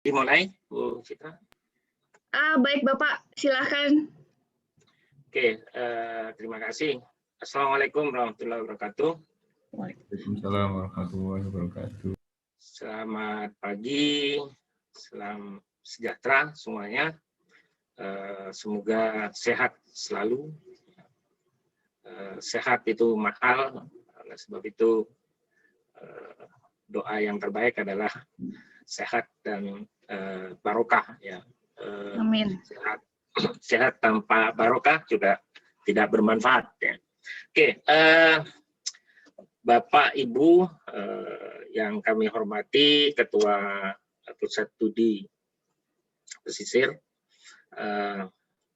Dimulai, Bu Citra. Baik Bapak, silahkan. Oke, terima kasih. Assalamualaikum warahmatullahi wabarakatuh. Waalaikumsalam warahmatullahi wabarakatuh. Selamat pagi, salam sejahtera semuanya. Semoga sehat selalu. Sehat itu mahal, oleh sebab itu doa yang terbaik adalah sehat dan barokah, ya. Amin. Sehat tanpa barokah juga tidak bermanfaat, ya. Oke, Bapak Ibu yang kami hormati, Ketua Pusat Studi Pesisir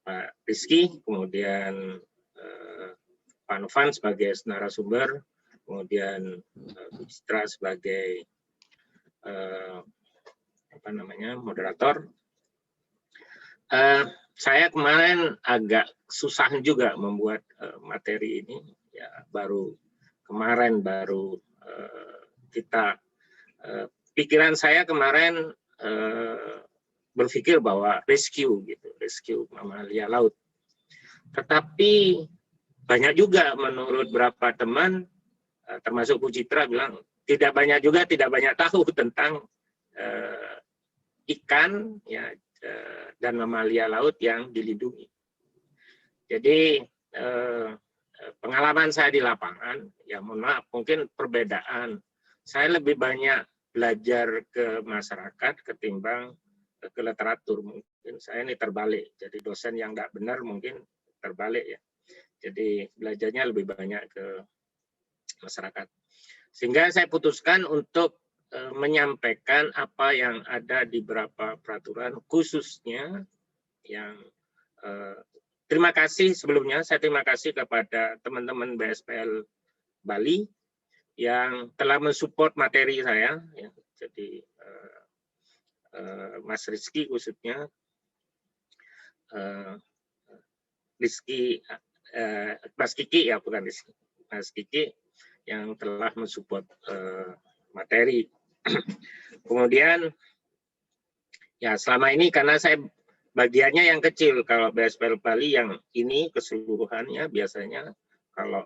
Pak Rizky, kemudian Pak Novan sebagai narasumber, kemudian Bu Citra sebagai moderator. Saya kemarin agak susah juga membuat materi ini, ya baru kita pikiran saya kemarin berpikir bahwa rescue mamalia laut. Tetapi banyak juga menurut beberapa teman, termasuk Bu Citra bilang tidak banyak tahu tentang ikan, ya, dan mamalia laut yang dilindungi. Jadi pengalaman saya di lapangan, ya mohon maaf, mungkin perbedaan. Saya lebih banyak belajar ke masyarakat ketimbang ke literatur. Mungkin saya ini terbalik. Jadi dosen yang nggak benar mungkin terbalik, ya. Jadi belajarnya lebih banyak ke masyarakat. Sehingga saya putuskan untuk menyampaikan apa yang ada di beberapa peraturan, khususnya yang terima kasih sebelumnya, saya terima kasih kepada teman-teman BSPL Bali yang telah mensupport materi saya, ya. Jadi Mas Rizky khususnya, Mas Kiki, ya bukan Rizky, Mas Kiki yang telah mensupport materi. Kemudian, ya selama ini karena saya bagiannya yang kecil, kalau BSPL Bali yang ini keseluruhannya biasanya kalau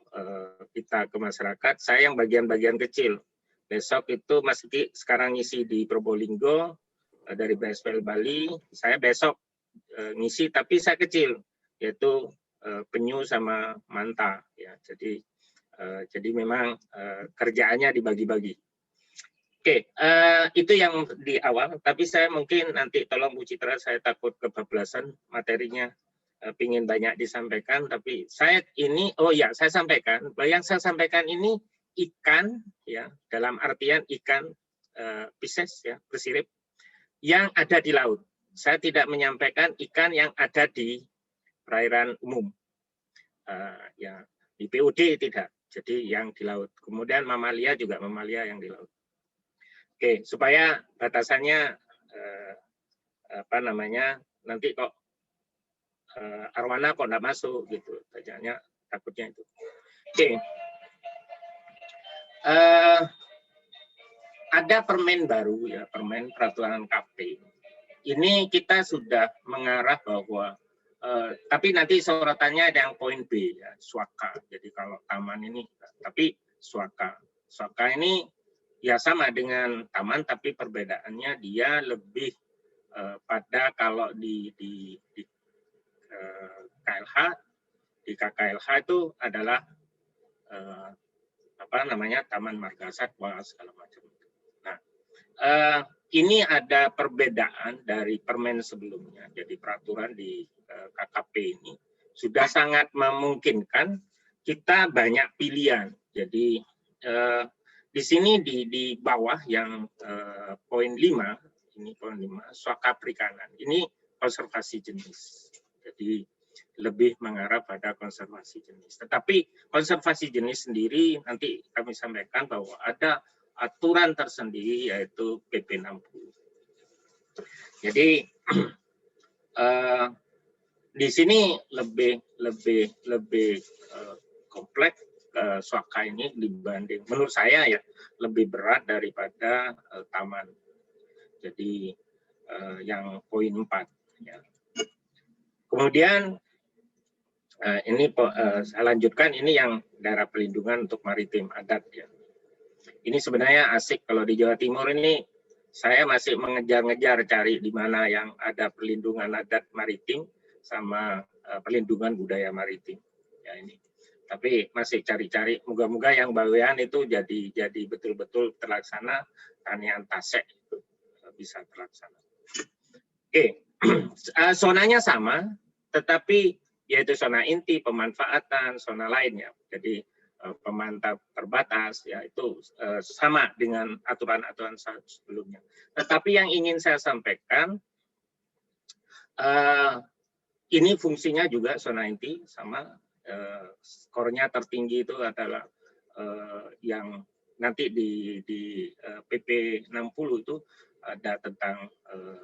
kita ke masyarakat, saya yang bagian-bagian kecil. Besok itu Mas Kiki sekarang ngisi di Probolinggo dari BSPL Bali, saya besok ngisi tapi saya kecil, yaitu penyu sama manta, ya. Jadi memang kerjaannya dibagi-bagi. Oke, itu yang di awal. Tapi saya mungkin nanti tolong Bu Citra, saya takut kebablasan materinya, pingin banyak disampaikan. Tapi saya ini, saya sampaikan. Yang saya sampaikan ini ikan, ya, dalam artian ikan Pisces, ya, bersirip, yang ada di laut. Saya tidak menyampaikan ikan yang ada di perairan umum, ya, di PUD tidak. Jadi yang di laut. Kemudian mamalia juga mamalia yang di laut. Oke, supaya batasannya nanti kok arwana kok nggak masuk gitu, tajanya takutnya itu. Oke, ada permen baru, ya, permen peraturan KP. Ini kita sudah mengarah bahwa tapi nanti sorotannya ada yang poin B, ya, swaka. Jadi kalau taman ini, tapi swaka ini ya sama dengan taman, tapi perbedaannya dia lebih pada kalau di KLH, di KKLH itu adalah taman marga satwa segala macam. Nah, ini ada perbedaan dari permen sebelumnya. Jadi peraturan di KKP ini sudah sangat memungkinkan kita banyak pilihan. Jadi di sini di bawah yang poin 5, ini poin 5, swaka perikanan. Ini konservasi jenis. Jadi lebih mengarah pada konservasi jenis. Tetapi konservasi jenis sendiri nanti kami sampaikan bahwa ada aturan tersendiri, yaitu PP 60. Jadi di sini lebih kompleks swaka ini dibanding, menurut saya ya, lebih berat daripada taman. Jadi yang poin 4. Ya. Kemudian ini saya lanjutkan, ini yang daerah perlindungan untuk maritim adat. Ya. Ini sebenarnya asik kalau di Jawa Timur ini saya masih mengejar-ngejar cari di mana yang ada perlindungan adat maritim sama perlindungan budaya maritim. Ya ini. Tapi masih cari-cari, moga-moga yang bawean itu jadi betul-betul terlaksana, tanian tasek itu bisa terlaksana. Oke, zonanya sama, tetapi yaitu zona inti, pemanfaatan, zona lainnya. Jadi pemantau terbatas, ya itu sama dengan aturan-aturan sebelumnya. Tetapi yang ingin saya sampaikan, ini fungsinya juga zona inti sama. Skornya tertinggi itu adalah yang nanti di PP 60 itu ada tentang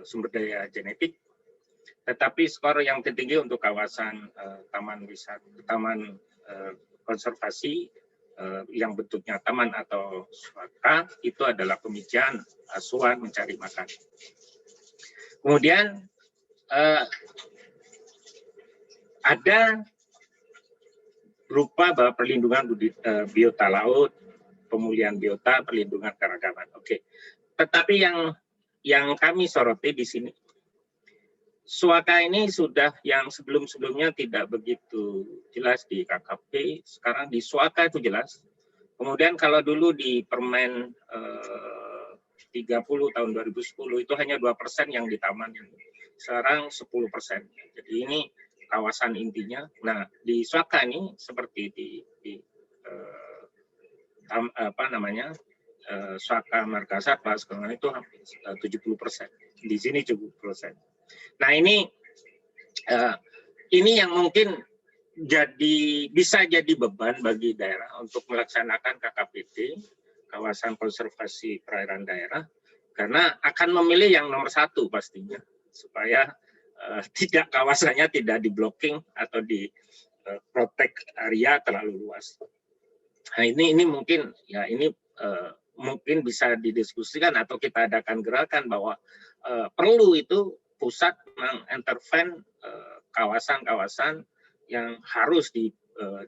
sumber daya genetik, tetapi skor yang tertinggi untuk kawasan taman wisata, taman konservasi yang bentuknya taman atau swasta itu adalah pemijahan, asuhan, mencari makan. Kemudian ada berupa bahwa perlindungan biota laut, pemulihan biota, perlindungan keragaman. Oke. Tetapi yang kami soroti di sini, Suaka ini sudah yang sebelum-sebelumnya tidak begitu jelas di KKP, sekarang di Suaka itu jelas. Kemudian kalau dulu di Permen 30 tahun 2010 itu hanya 2% yang di taman, sekarang 10%. Jadi ini kawasan intinya. Nah di Suaka ini seperti Suaka Marga Satwa sekarang itu hampir 70%. Di sini 70%. Nah ini yang mungkin bisa jadi beban bagi daerah untuk melaksanakan KKPD, kawasan konservasi perairan daerah, karena akan memilih yang nomor 1 pastinya, supaya tidak kawasannya tidak di blocking atau di protect area terlalu luas. Nah ini mungkin ya ini mungkin bisa didiskusikan atau kita adakan gerakan bahwa perlu itu pusat menginterven kawasan-kawasan yang harus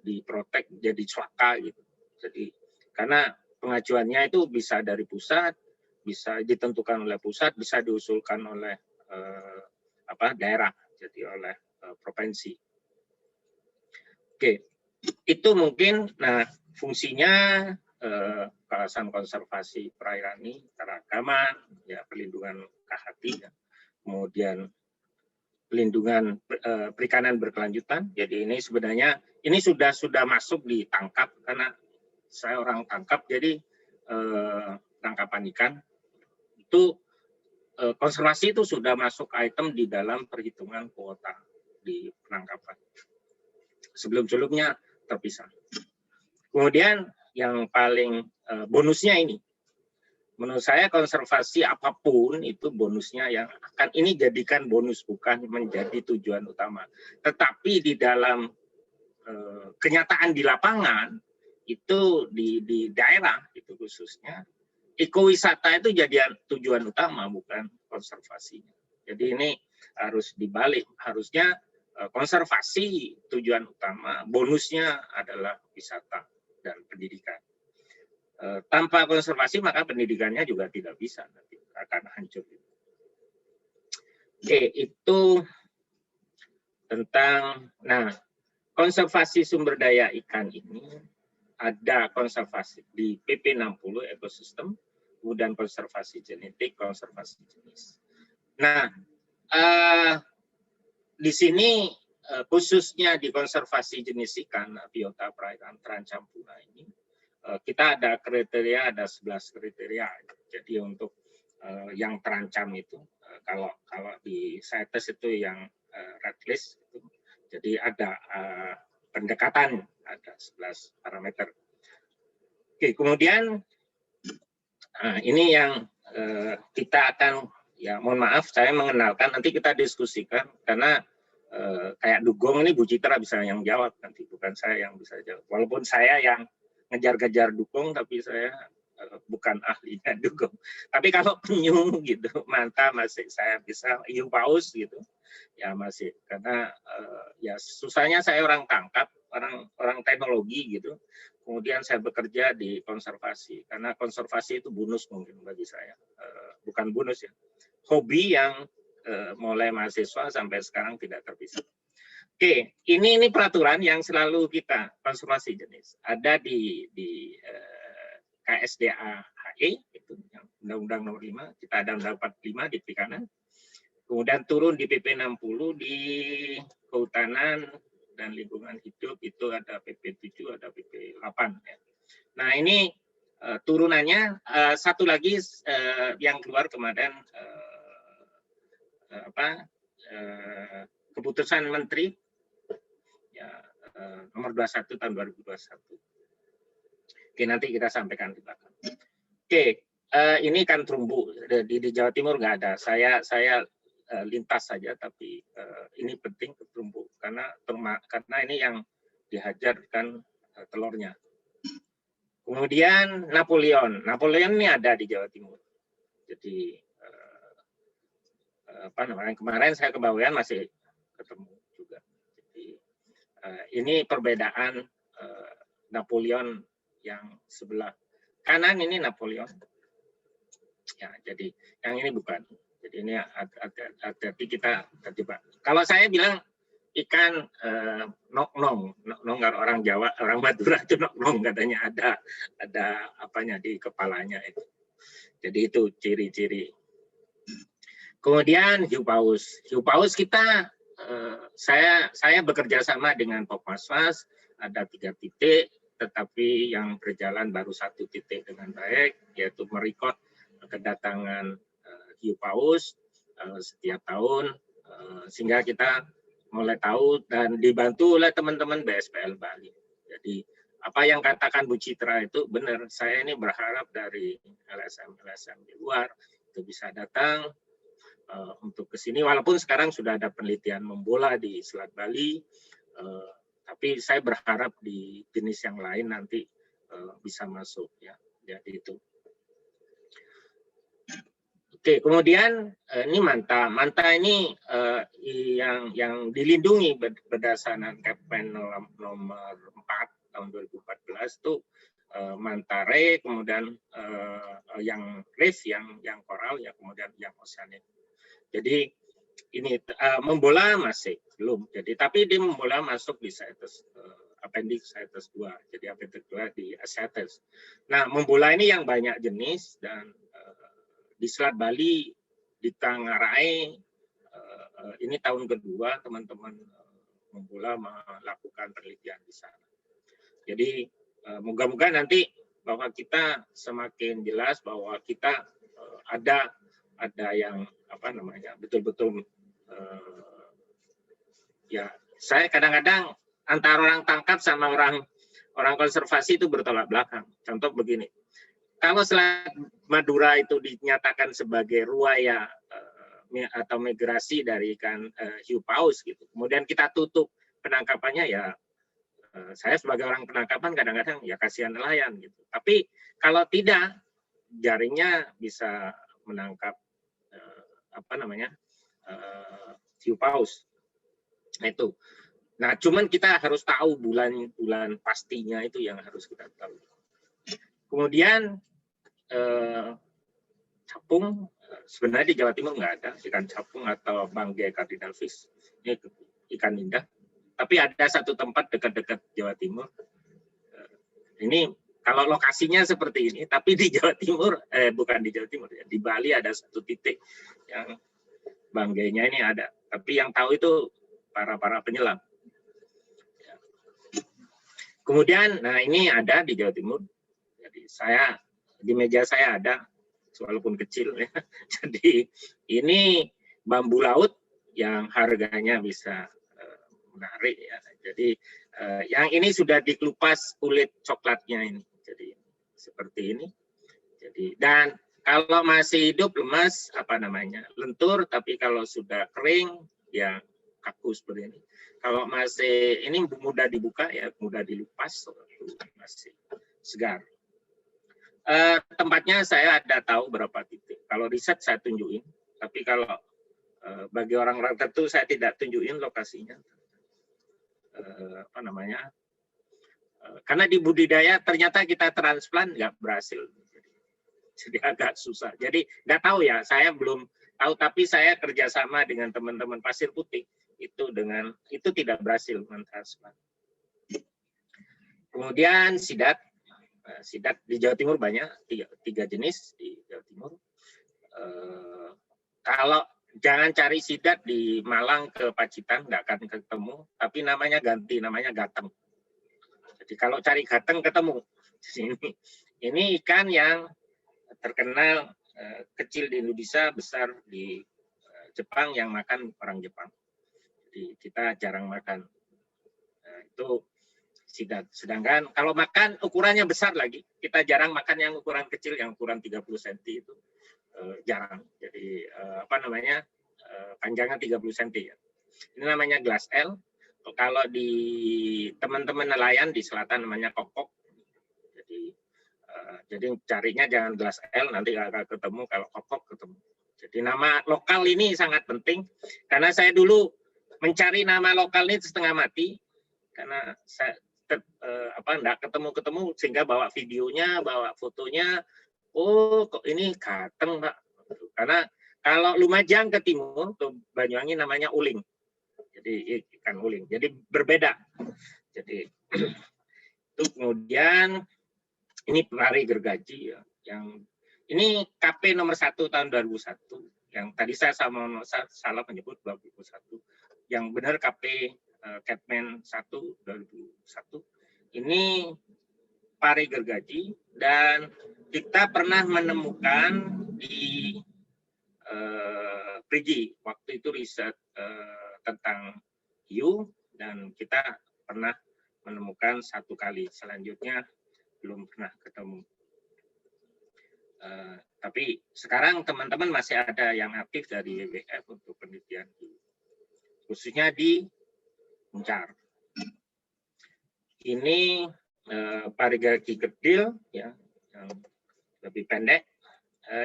diprotek jadi swaka gitu. Jadi karena pengajuannya itu bisa dari pusat, bisa ditentukan oleh pusat, bisa diusulkan oleh daerah, jadi oleh provinsi. Oke, itu mungkin. Nah fungsinya kawasan konservasi perairan ini keragaman, ya perlindungan KHT, ya. Kemudian pelindungan perikanan berkelanjutan. Jadi ini sebenarnya ini sudah masuk di tangkap, karena saya orang tangkap, jadi tangkapan ikan itu konservasi itu sudah masuk item di dalam perhitungan kuota di penangkapan. Sebelum-sebelumnya terpisah. Kemudian yang paling bonusnya ini, menurut saya konservasi apapun itu bonusnya yang akan ini jadikan bonus, bukan menjadi tujuan utama. Tetapi di dalam kenyataan di lapangan itu di daerah itu khususnya ekowisata itu jadi tujuan utama, bukan konservasinya. Jadi ini harus dibalik, harusnya konservasi tujuan utama, bonusnya adalah wisata dan pendidikan. Tanpa konservasi maka pendidikannya juga tidak bisa, nanti akan hancur. Oke, itu tentang konservasi sumber daya ikan ini ada konservasi di PP 60 ekosistem, kemudian konservasi genetik, konservasi jenis. Nah, di sini khususnya di konservasi jenis ikan biota perairan terancam punah ini, kita ada kriteria, ada 11 kriteria. Jadi untuk yang terancam itu, kalau di CITES itu yang red list, itu, jadi ada pendekatan, ada 11 parameter. Oke, kemudian ini yang kita akan, ya mohon maaf saya mengenalkan, nanti kita diskusikan, karena kayak dugong ini Bu Citra bisa yang jawab nanti, bukan saya yang bisa jawab. Walaupun saya yang ngejar-ngejar dukung, tapi saya bukan ahlinya dugem. Tapi kalau penyu gitu, manta masih saya bisa, hiu paus gitu, ya masih. Karena ya susahnya saya orang tangkap, orang teknologi gitu. Kemudian saya bekerja di konservasi, karena konservasi itu bonus mungkin bagi saya, bukan bonus ya, hobi yang mulai mahasiswa sampai sekarang tidak terpisah. Oke, ini peraturan yang selalu kita konservasi jenis. Ada di KSDA HE, itu Undang-Undang Nomor 5, kita ada Undang 45 di perikanan. Kemudian turun di PP 60 di kehutanan dan lingkungan hidup, itu ada PP 7, ada PP 8. Ya. Nah ini turunannya, satu lagi yang keluar kemarin, keputusan Menteri ya, nomor 21 tahun 2021. Oke, nanti kita sampaikan di belakang. Oke, ini kan terumbu di Jawa Timur nggak ada. Saya lintas saja, tapi ini penting ke terumbu karena ini yang dihajarkan telurnya. Kemudian Napoleon ini ada di Jawa Timur. Jadi kemarin saya ke Bawean masih ketemu juga. Jadi ini perbedaan Napoleon yang sebelah kanan ini Napoleon. Ya, jadi yang ini bukan. Jadi ini hati-hati kita terjebak. Kalau saya bilang ikan noknong kalau orang Jawa, orang Madura itu noknong katanya ada apanya di kepalanya itu. Jadi itu ciri-ciri. Kemudian hiu paus. Hiu paus kita saya bekerja sama dengan Pokmaswas, ada 3 titik, tetapi yang berjalan baru 1 titik dengan baik, yaitu merekod kedatangan hiu paus setiap tahun, sehingga kita mulai tahu dan dibantu oleh teman-teman BSPL Bali. Jadi apa yang katakan Bu Citra itu benar. Saya ini berharap dari LSM di luar itu bisa datang untuk ke sini, walaupun sekarang sudah ada penelitian membola di Selat Bali, tapi saya berharap di jenis yang lain nanti bisa masuk ya. Jadi itu. Oke, kemudian ini manta. Manta ini yang dilindungi berdasarkan Kepmen nomor 4 tahun 2014 itu mantare, kemudian yang reef, yang koral, ya kemudian yang oseanik. Jadi ini membola masih belum. Jadi tapi dia membola masuk di CITES appendix CITES 2. Jadi appendix 2 di CITES. Nah, membola ini yang banyak jenis dan di Selat Bali, di Tangarai, ini tahun kedua teman-teman membola melakukan penelitian di sana. Jadi moga-moga nanti bahwa kita semakin jelas bahwa kita ada yang betul-betul ya. Saya kadang-kadang antara orang tangkap sama orang konservasi itu bertolak belakang. Contoh begini, kalau Selat Madura itu dinyatakan sebagai ruaya atau migrasi dari ikan hiu paus gitu, kemudian kita tutup penangkapannya, ya saya sebagai orang penangkapan kadang-kadang ya kasihan nelayan gitu. Tapi kalau tidak, jaringnya bisa menangkap hiu paus. Nah itu. Nah, cuman kita harus tahu bulan pastinya, itu yang harus kita tahu. Kemudian capung, sebenarnya di Jawa Timur nggak ada ikan capung atau banggai cardinal fish. Ini ikan indah. Tapi ada satu tempat dekat-dekat Jawa Timur. Ini kalau lokasinya seperti ini, tapi di Jawa Timur, bukan di Jawa Timur, ya, di Bali ada satu titik yang banggainya ini ada. Tapi yang tahu itu para penyelam. Kemudian, nah ini ada di Jawa Timur. Jadi di meja saya ada, walaupun kecil ya. Jadi ini bambu laut yang harganya bisa menarik ya. Jadi yang ini sudah dikelupas kulit coklatnya ini. Jadi seperti ini. Jadi dan kalau masih hidup lemas lentur, tapi kalau sudah kering ya kaku seperti ini. Kalau masih ini mudah dibuka ya, mudah dilupas, masih segar. Tempatnya saya ada tahu berapa titik. Kalau riset saya tunjukin, tapi kalau bagi orang-orang tertentu saya tidak tunjukin lokasinya. Apa namanya? Karena di budidaya ternyata kita transplant nggak berhasil, jadi agak susah. Jadi nggak tahu ya, saya belum tahu, tapi saya kerjasama dengan teman-teman Pasir Putih itu tidak berhasil mentransplant. Kemudian sidat di Jawa Timur banyak, tiga jenis di Jawa Timur. Kalau jangan cari sidat di Malang ke Pacitan, nggak akan ketemu, tapi namanya ganti, namanya gateng. Jadi kalau cari gateng ketemu. Ini ikan yang terkenal kecil di Indonesia, besar di Jepang, yang makan orang Jepang. Jadi kita jarang makan. Itu sidat. Sedangkan kalau makan ukurannya besar lagi, kita jarang makan yang ukuran kecil, yang ukuran 30 cm itu jarang. Jadi apa namanya, panjangnya 30 cm ya. Ini namanya glass L. Kalau di teman-teman nelayan di selatan namanya kokok. Jadi carinya jangan glass L, nanti akan ketemu, kalau kokok ketemu. Jadi nama lokal ini sangat penting, karena saya dulu mencari nama lokal ini setengah mati, karena saya enggak ketemu-ketemu, sehingga bawa videonya, bawa fotonya, oh kok ini gateng Pak. Karena kalau Lumajang ke timur, ke Banyuwangi namanya uling. Jadi ikan uling, jadi berbeda. Jadi itu kemudian ini pari gergaji ya, yang ini KP nomor 1 tahun 2001, yang tadi saya salah menyebut 2021, yang benar KP Catman 1 2001. Ini pari gergaji, dan kita pernah menemukan di Prigi, waktu itu riset tentang hiu, dan kita pernah menemukan 1 kali, selanjutnya belum pernah ketemu. Tapi sekarang teman-teman masih ada yang aktif dari WWF untuk penelitian hiu, khususnya di Muncar. Ini pari gergaji kecil ya, yang lebih pendek.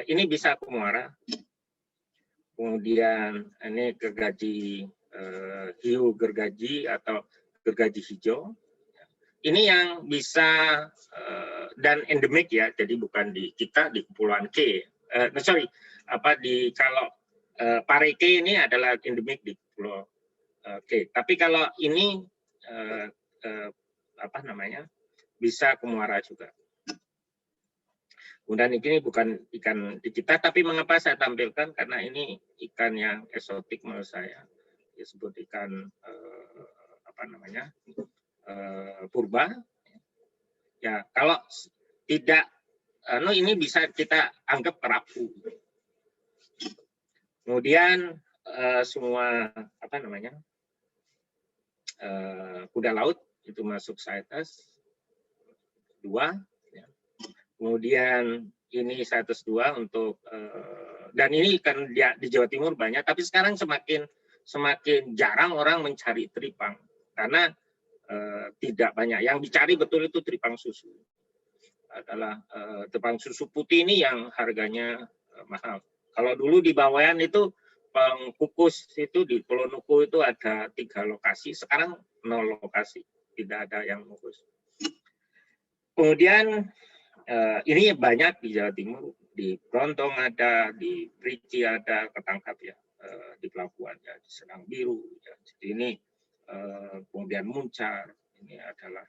Ini bisa ke muara. Kemudian ini gergaji hiu gergaji atau gergaji hijau. Ini yang bisa dan endemik ya, jadi bukan di kita di Kepulauan K. Kalau Pareke ini adalah endemik di Pulau K. Tapi kalau ini bisa ke muara juga. Kemudian ini bukan ikan di kita, tapi mengapa saya tampilkan, karena ini ikan yang eksotik menurut saya, disebut ikan purba. Ya, kalau tidak, ini bisa kita anggap kerapu. Kemudian semua kuda laut itu masuk CITES 2. Ya. Kemudian ini CITES 2 untuk dan ini kan di Jawa Timur banyak, tapi sekarang semakin jarang orang mencari teripang, karena tidak banyak. Yang dicari betul itu teripang susu. Adalah teripang susu putih ini yang harganya mahal. Kalau dulu di Bawean itu pengkukus itu di Pulau Nuku itu ada 3 lokasi, sekarang 0 lokasi, tidak ada yang kukus. Kemudian ini banyak di Jawa Timur, di Brontong ada, di Prigi ada, ketangkap ya, di pelabuhan ya, di Senang Biru. Ya. Jadi ini kemudian Muncar, ini adalah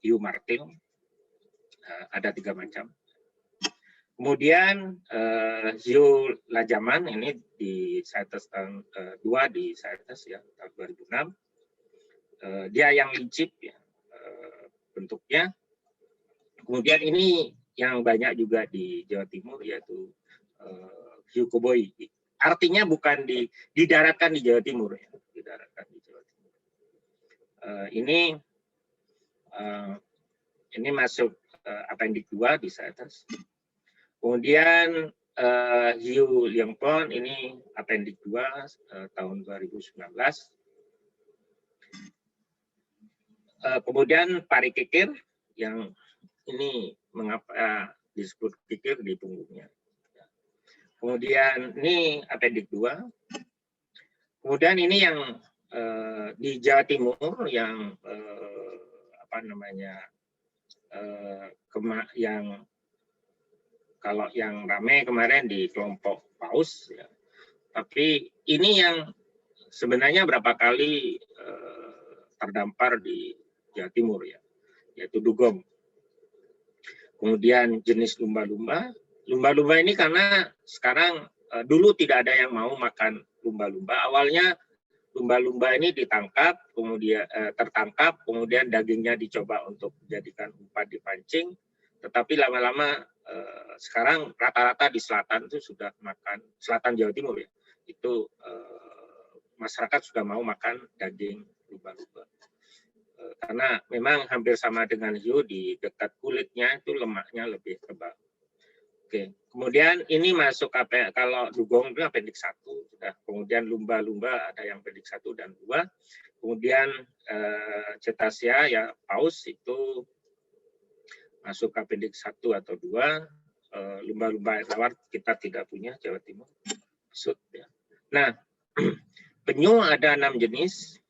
hiu martil, ada 3 macam. Kemudian hiu lajaman ini di CITES tahun 2 di CITES ya tahun 2006. Dia yang lincip ya bentuknya. Kemudian ini yang banyak juga di Jawa Timur, yaitu hiu koboi. Artinya bukan didaratkan di Jawa Timur ya, didaratkan di Jawa Timur. Ini masuk apendik 2 di CITES. Kemudian hiu liangpon ini apendik 2 tahun 2019. Kemudian pari kikir yang ini mengapa disebut kikir di punggungnya. Kemudian ini apendik 2. Kemudian ini yang di Jawa Timur yang yang kalau yang ramai kemarin di kelompok paus, ya. Tapi ini yang sebenarnya berapa kali terdampar di Jawa Timur, ya, yaitu dugong. Kemudian jenis lumba-lumba. Lumba-lumba ini karena sekarang dulu tidak ada yang mau makan lumba-lumba. Awalnya lumba-lumba ini ditangkap, kemudian tertangkap, kemudian dagingnya dicoba untuk dijadikan umpan dipancing. Tetapi lama-lama sekarang rata-rata di selatan itu sudah makan, selatan Jawa Timur, ya, itu masyarakat sudah mau makan daging lumba-lumba. Karena memang hampir sama dengan hiu, di dekat kulitnya itu lemaknya lebih tebal. Oke, kemudian ini masuk kalau dugong itu apendik 1 sudah. Kemudian lumba-lumba ada yang apendik 1 dan 2. Kemudian cetacea, ya, paus itu masuk apendik 1 atau 2. Lumba-lumba air tawar kita tidak punya, Jawa Timur. Maksud, ya. Nah, penyu ada 6 jenis.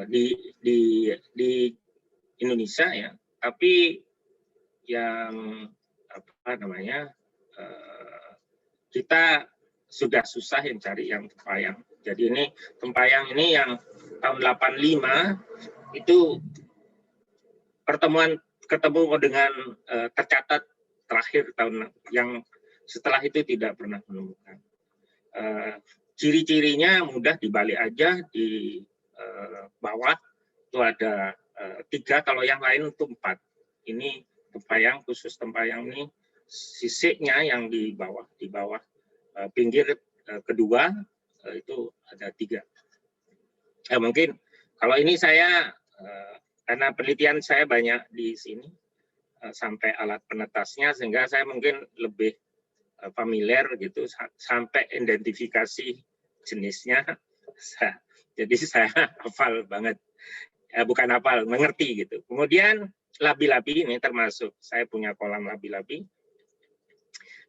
Di Indonesia, ya, tapi yang kita sudah susah yang cari yang tempayang. Jadi ini tempayang ini yang tahun 85 itu ketemu dengan tercatat terakhir tahun yang setelah itu tidak pernah menemukan. Ciri-cirinya mudah, dibalik aja di bawah itu ada 3, kalau yang lain itu 4. Ini tempayang, khusus tempayang ini sisiknya yang di bawah pinggir kedua itu ada 3. Mungkin kalau ini saya karena penelitian saya banyak di sini sampai alat penetasnya, sehingga saya mungkin lebih familiar gitu sampai identifikasi jenisnya. Jadi saya hafal banget, bukan hafal, mengerti gitu. Kemudian labi-labi ini termasuk, saya punya kolam labi-labi,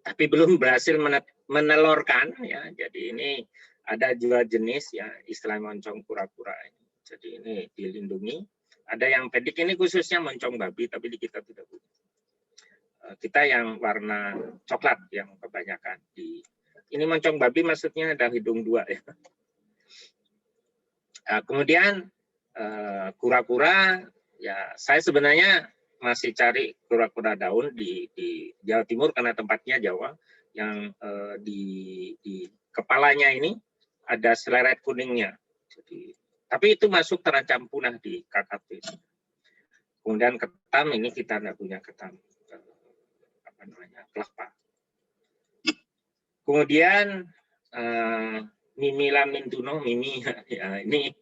tapi belum berhasil menelorkan, ya. Jadi ini ada 2 jenis, ya, istilah moncong kura-kura ini. Jadi ini dilindungi. Ada yang pedik, ini khususnya moncong babi, tapi di kita tidak punya. Kita yang warna coklat yang kebanyakan. Ini moncong babi maksudnya ada hidung 2, ya. Kemudian kura-kura, ya, saya sebenarnya masih cari kura-kura daun di Jawa Timur karena tempatnya Jawa, yang di kepalanya ini ada seleret kuningnya. Jadi, tapi itu masuk terancam punah di KKP. Kemudian ketam, ini kita tidak punya ketam. Kelapa. Kemudian Mimi lamintuno, Mimi, ya, ini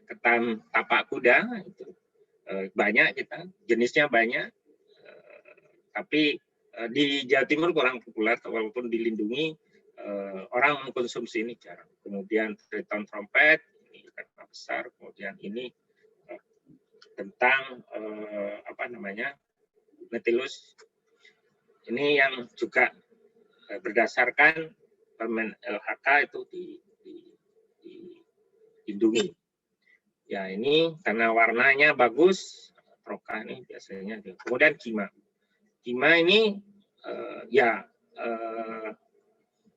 ketam tapak kuda, itu banyak kita, jenisnya banyak, tapi di Jawa Timur kurang populer, walaupun dilindungi, orang mengkonsumsi ini jarang. Kemudian triton trompet, ini karena besar. Kemudian ini tentang Nautilus. Ini yang juga berdasarkan Permen LHK itu dilindungi. Ya, ini karena warnanya bagus, proka ini biasanya. Kemudian kima. Kima ini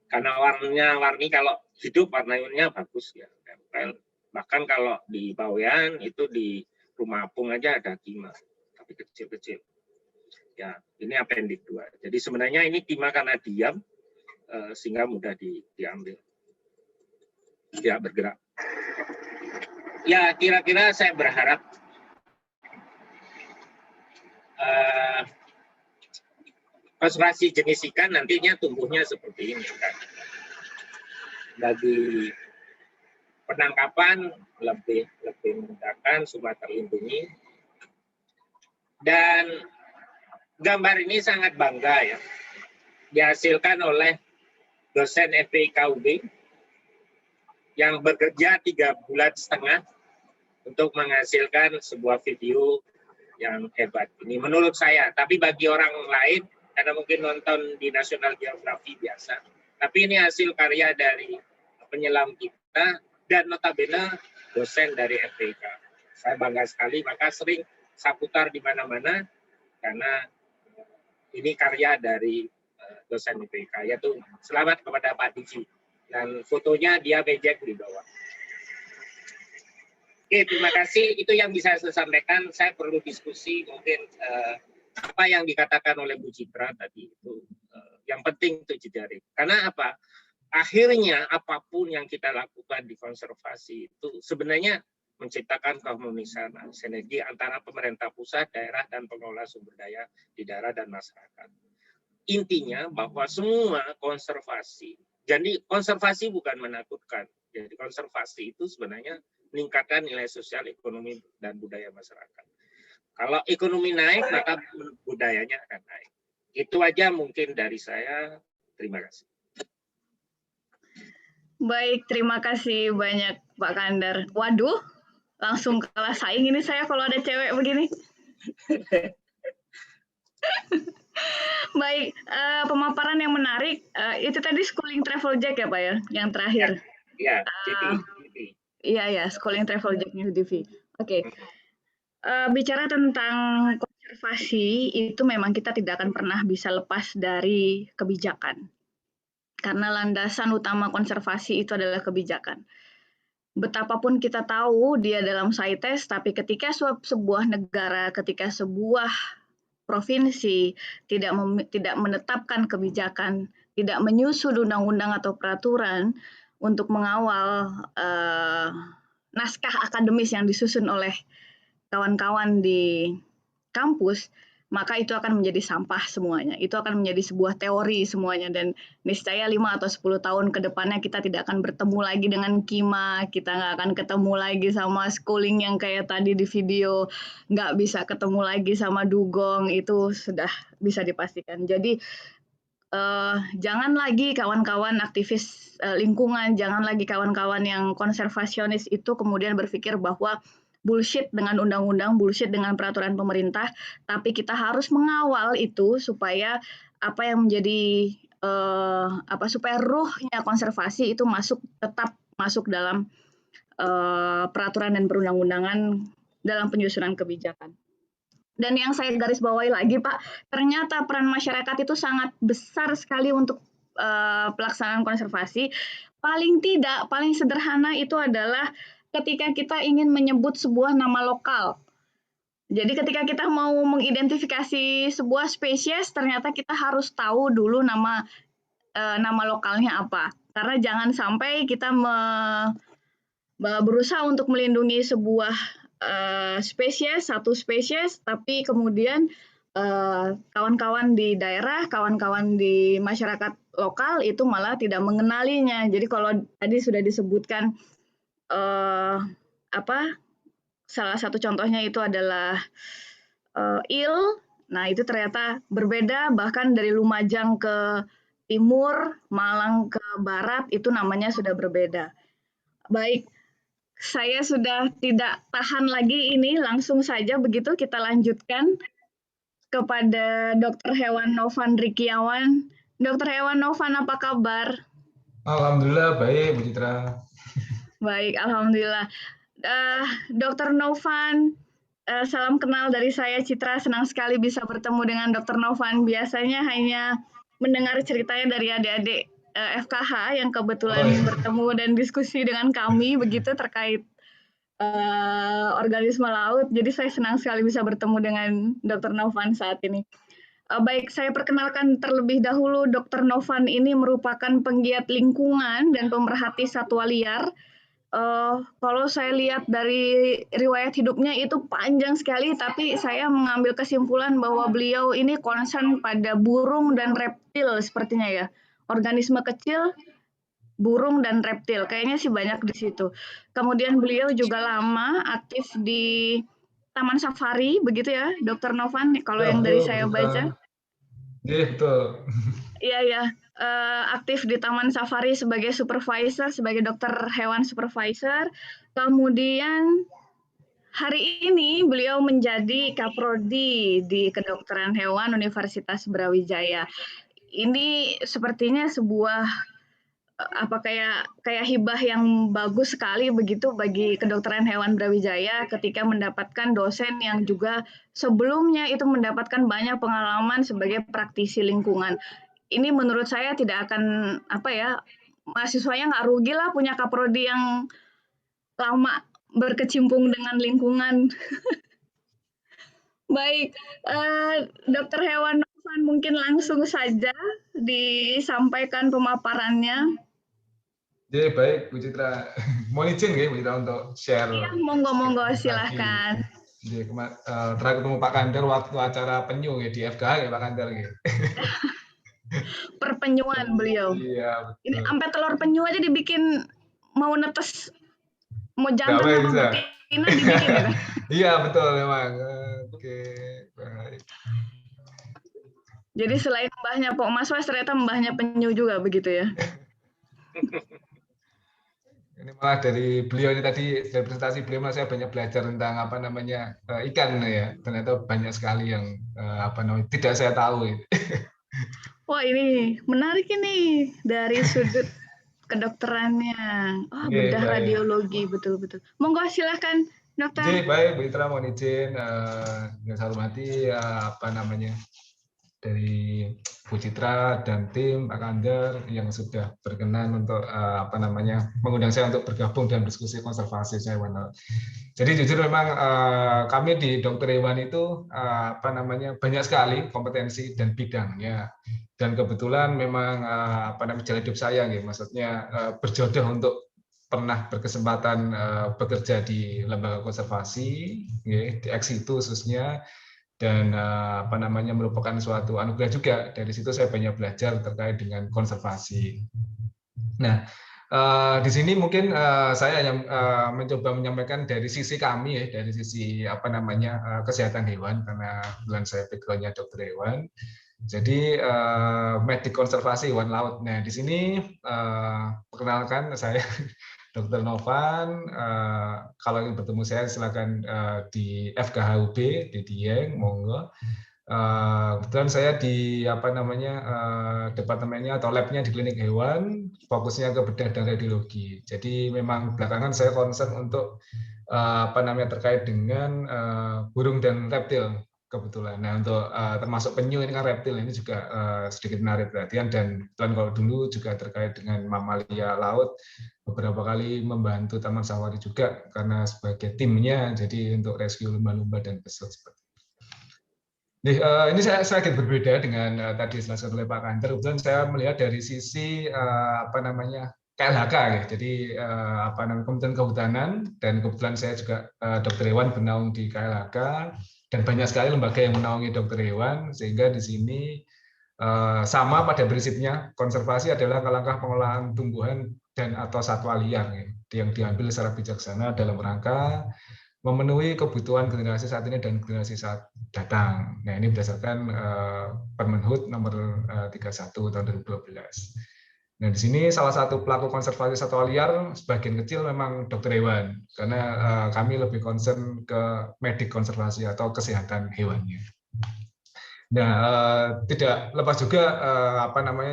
karena warni kalau hidup warnanya bagus, ya, tempel. Bahkan kalau di Bawean itu di rumah apung aja ada kima, tapi kecil-kecil. Ya, ini apendik 2. Jadi sebenarnya ini kima karena diam, sehingga mudah diambil. Tidak bergerak. Ya, kira-kira saya berharap konservasi jenis ikan nantinya tumbuhnya seperti ini, kan. Bagi penangkapan lebih memudahkan, semua terlindungi. Dan gambar ini sangat bangga, ya, dihasilkan oleh dosen FPIKUB yang bekerja 3,5 bulan untuk menghasilkan sebuah video yang hebat. Ini menurut saya, tapi bagi orang lain, karena mungkin nonton di National Geographic biasa, tapi ini hasil karya dari penyelam kita dan notabene dosen dari FPK. Saya bangga sekali, maka sering saya putar di mana-mana karena ini karya dari dosen FPK, yaitu selamat kepada Pak Diki. Dan fotonya dia mejek di bawah. Oke, terima kasih. Itu yang bisa saya sampaikan. Saya perlu diskusi mungkin apa yang dikatakan oleh Bu Citra tadi itu yang penting untuk dicari. Karena apa? Akhirnya apapun yang kita lakukan di konservasi itu sebenarnya menciptakan keharmonisan sinergi antara pemerintah pusat, daerah, dan pengelola sumber daya di daerah dan masyarakat. Intinya bahwa semua konservasi, jadi konservasi bukan menakutkan. Jadi konservasi itu sebenarnya meningkatkan nilai sosial, ekonomi, dan budaya masyarakat. Kalau ekonomi naik, maka budayanya akan naik. Itu aja mungkin dari saya. Terima kasih. Baik, terima kasih banyak Pak Kandar. Waduh, langsung kalah saing ini saya kalau ada cewek begini. Baik, pemaparan yang menarik. Itu tadi schooling travel Jack ya Pak ya, yang terakhir. Ya, Iya, schooling travel Jack-nya TV. Oke. Bicara tentang konservasi, itu memang kita tidak akan pernah bisa lepas dari kebijakan. Karena landasan utama konservasi itu adalah kebijakan. Betapapun kita tahu dia dalam CITES, tapi ketika sebuah negara, ketika sebuah provinsi tidak menetapkan kebijakan, tidak menyusun undang-undang atau peraturan untuk mengawal naskah akademis yang disusun oleh kawan-kawan di kampus, maka itu akan menjadi sampah semuanya. Itu akan menjadi sebuah teori semuanya, dan niscaya 5 atau 10 tahun ke depannya kita tidak akan bertemu lagi dengan Kima, kita nggak akan ketemu lagi sama schooling yang kayak tadi di video, nggak bisa ketemu lagi sama dugong, itu sudah bisa dipastikan. Jadi jangan lagi kawan-kawan aktivis lingkungan, jangan lagi kawan-kawan yang konservasionis itu kemudian berpikir bahwa bullshit dengan undang-undang, bullshit dengan peraturan pemerintah, tapi kita harus mengawal itu supaya apa yang menjadi supaya ruhnya konservasi itu tetap masuk dalam peraturan dan perundang-undangan dalam penyusunan kebijakan. Dan yang saya garis bawahi lagi Pak, ternyata peran masyarakat itu sangat besar sekali untuk pelaksanaan konservasi. Paling sederhana itu adalah ketika kita ingin menyebut sebuah nama lokal. Jadi ketika kita mau mengidentifikasi sebuah spesies, ternyata kita harus tahu dulu nama lokalnya apa. Karena jangan sampai kita berusaha untuk melindungi sebuah satu spesies, tapi kemudian kawan-kawan di daerah, kawan-kawan di masyarakat lokal itu malah tidak mengenalinya. Jadi kalau tadi sudah disebutkan salah satu contohnya itu adalah il. Nah, itu ternyata berbeda, bahkan dari Lumajang ke timur, Malang ke barat itu namanya sudah berbeda. Baik, saya sudah tidak tahan lagi ini, langsung saja begitu kita lanjutkan kepada Dr. Hewan Novan Rikiawan. Dr. Hewan Novan, apa kabar? Alhamdulillah baik, Bu Citra. Baik, alhamdulillah. Dr. Novan, salam kenal dari saya Citra, senang sekali bisa bertemu dengan Dr. Novan. Biasanya hanya mendengar ceritanya dari adik-adik FKH yang kebetulan bertemu dan diskusi dengan kami begitu terkait organisme laut. Jadi saya senang sekali bisa bertemu dengan Dr. Novan saat ini. Baik, saya perkenalkan terlebih dahulu Dr. Novan ini merupakan penggiat lingkungan dan pemerhati satwa liar. Kalau saya lihat dari riwayat hidupnya itu panjang sekali, tapi saya mengambil kesimpulan bahwa beliau ini concern pada burung dan reptil sepertinya ya. Organisme kecil, burung dan reptil, kayaknya sih banyak di situ. Kemudian beliau juga lama aktif di Taman Safari, begitu ya, Dr. Novan, kalau yang dari saya baca. Iya, betul. Iya. Aktif di Taman Safari sebagai supervisor, sebagai dokter hewan supervisor. Kemudian hari ini beliau menjadi Kaprodi di Kedokteran Hewan Universitas Brawijaya. Ini sepertinya sebuah kayak hibah yang bagus sekali begitu bagi Kedokteran Hewan Brawijaya ketika mendapatkan dosen yang juga sebelumnya itu mendapatkan banyak pengalaman sebagai praktisi lingkungan. Ini menurut saya tidak akan mahasiswanya nggak rugi lah punya kaprodi yang lama berkecimpung dengan lingkungan. Baik, Dokter Hewan Novan mungkin langsung saja disampaikan pemaparannya. Jadi baik, Bu Citra. Mohon izin ya, Bu Citra, untuk share. Iya, monggo silahkan. Jadi, terakhir ketemu Pak Kandar waktu acara penyu ya, di FKH ya Pak Kandar ya. Perpenyuan beliau. Iya, betul. Ini sampai telur penyu aja dibikin mau netes, mau jantan Nggak apa bisa. betina dibikin ya. Iya, betul memang. Oke, baik. Jadi selain mbahnya Pok Mas Was, ternyata mbahnya penyu juga begitu ya. Ini malah dari beliau ini tadi, dari presentasi beliau malah saya banyak belajar tentang ikan ya. Ternyata banyak sekali yang tidak saya tahu. Wah, ini menarik ini dari sudut kedokterannya. Bedah radiologi, betul-betul. Monggo silahkan, dokter. Oke, baik, Bu Itra, mohon izin yang saya hormati dari Bu Citra dan tim Pak Kandar yang sudah berkenan untuk mengundang saya untuk bergabung dalam diskusi konservasi hewan. Jadi jujur memang kami di Dokter Hewan itu banyak sekali kompetensi dan bidangnya. Dan kebetulan memang jalan hidup saya, maksudnya berjodoh untuk pernah berkesempatan bekerja di lembaga konservasi, di ex-situ khususnya, dan merupakan suatu anugerah juga. Dari situ saya banyak belajar terkait dengan konservasi. Nah, di sini mungkin saya yang mencoba menyampaikan dari sisi kami ya, dari sisi kesehatan hewan, karena kebetulan saya background-nya dokter hewan. Jadi medik konservasi hewan laut. Nah, di sini perkenalkan saya Dokter Novan. Kalau ingin bertemu saya silakan di FKHUB di Dieng, monggo. Kebetulan saya di departemennya atau labnya di klinik hewan, fokusnya ke bedah dan radiologi. Jadi memang belakangan saya concern untuk terkait dengan burung dan reptil kebetulan. Nah, untuk termasuk penyu ini kan reptil, ini juga sedikit menarik perhatian, dan kalau dulu juga terkait dengan mamalia laut, beberapa kali membantu Taman Safari juga karena sebagai timnya, jadi untuk rescue lumba-lumba dan kesel seperti itu. Ini saya sedikit berbeda dengan tadi dijelaskan oleh Pak Kandar. Kebetulan saya melihat dari sisi KLHK ya. Jadi Kementerian Kehutanan, dan kebetulan saya juga dokter hewan bernaung di KLHK, dan banyak sekali lembaga yang menaungi dokter hewan, sehingga di sini sama pada prinsipnya, konservasi adalah langkah pengolahan tumbuhan dan atau satwa liar yang diambil secara bijaksana dalam rangka memenuhi kebutuhan generasi saat ini dan generasi saat datang. Nah, ini berdasarkan Permenhub nomor 31 tahun 2012. Nah, di sini salah satu pelaku konservasi satwa liar sebagian kecil memang dokter hewan, karena kami lebih concern ke medik konservasi atau kesehatan hewannya. Nah, tidak lepas juga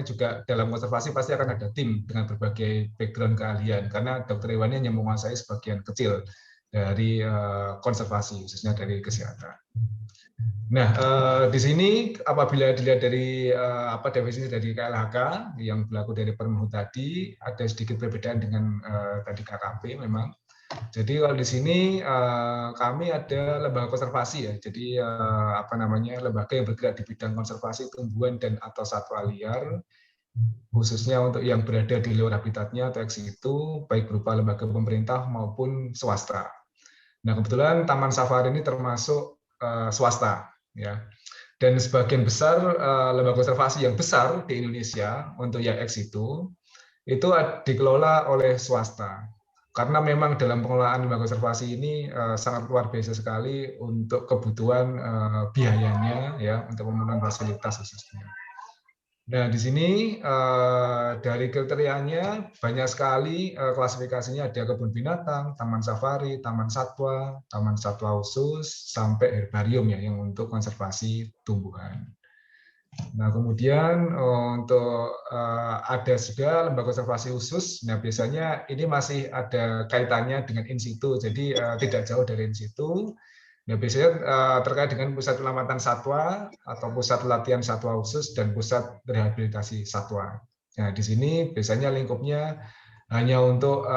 juga dalam konservasi pasti akan ada tim dengan berbagai background keahlian, karena dokter hewannya hanya menguasai sebagian kecil dari konservasi, khususnya dari kesehatan. Nah, di sini apabila dilihat dari definisi dari KLHK yang berlaku dari Permenhub tadi, ada sedikit perbedaan dengan tadi KKP memang. Jadi kalau di sini kami ada lembaga konservasi ya. Jadi lembaga yang bergerak di bidang konservasi tumbuhan dan atau satwa liar, khususnya untuk yang berada di luar habitatnya atau ex-situ, baik berupa lembaga pemerintah maupun swasta. Nah, kebetulan Taman Safari ini termasuk swasta, ya. Dan sebagian besar lembaga konservasi yang besar di Indonesia untuk yang ex-situ itu dikelola oleh swasta. Karena memang dalam pengelolaan lembaga konservasi ini sangat luar biasa sekali untuk kebutuhan biayanya, ya, untuk pemenuhan fasilitas khususnya. Nah, di sini dari kriterianya banyak sekali klasifikasinya, ada kebun binatang, taman safari, taman satwa khusus, sampai herbarium ya yang untuk konservasi tumbuhan. Nah, kemudian untuk ada juga lembaga konservasi khusus. Nah, biasanya ini masih ada kaitannya dengan in situ, jadi tidak jauh dari in situ. Nah, biasanya terkait dengan pusat penyelamatan satwa atau pusat latihan satwa khusus dan pusat rehabilitasi satwa. Nah, di sini biasanya lingkupnya hanya untuk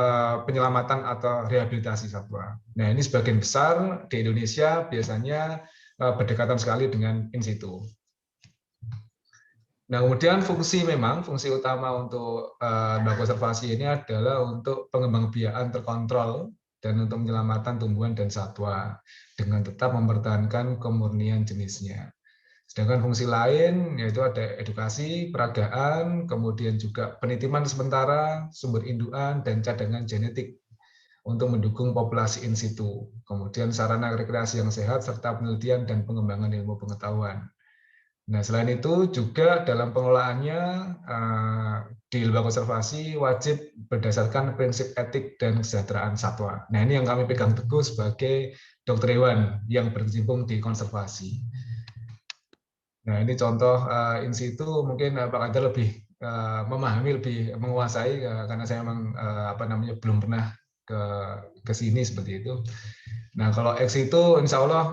penyelamatan atau rehabilitasi satwa. Nah, ini sebagian besar di Indonesia biasanya berdekatan sekali dengan in situ. Nah, kemudian fungsi utama untuk lembaga konservasi ini adalah untuk pengembangbiakan terkontrol dan untuk penyelamatan tumbuhan dan satwa dengan tetap mempertahankan kemurnian jenisnya. Sedangkan fungsi lain yaitu ada edukasi, peragaan, kemudian juga penitiman sementara, sumber indukan, dan cadangan genetik untuk mendukung populasi in situ. Kemudian sarana rekreasi yang sehat, serta penelitian dan pengembangan ilmu pengetahuan. Nah, selain itu juga dalam pengelolaannya di lembaga konservasi wajib berdasarkan prinsip etik dan kesejahteraan satwa. Nah, ini yang kami pegang teguh sebagai dokter hewan yang berkecimpung di konservasi. Nah, ini contoh in situ, mungkin Pak Kajar lebih memahami, lebih menguasai karena saya memang belum pernah ke sini seperti itu. Nah, kalau ex situ insya Allah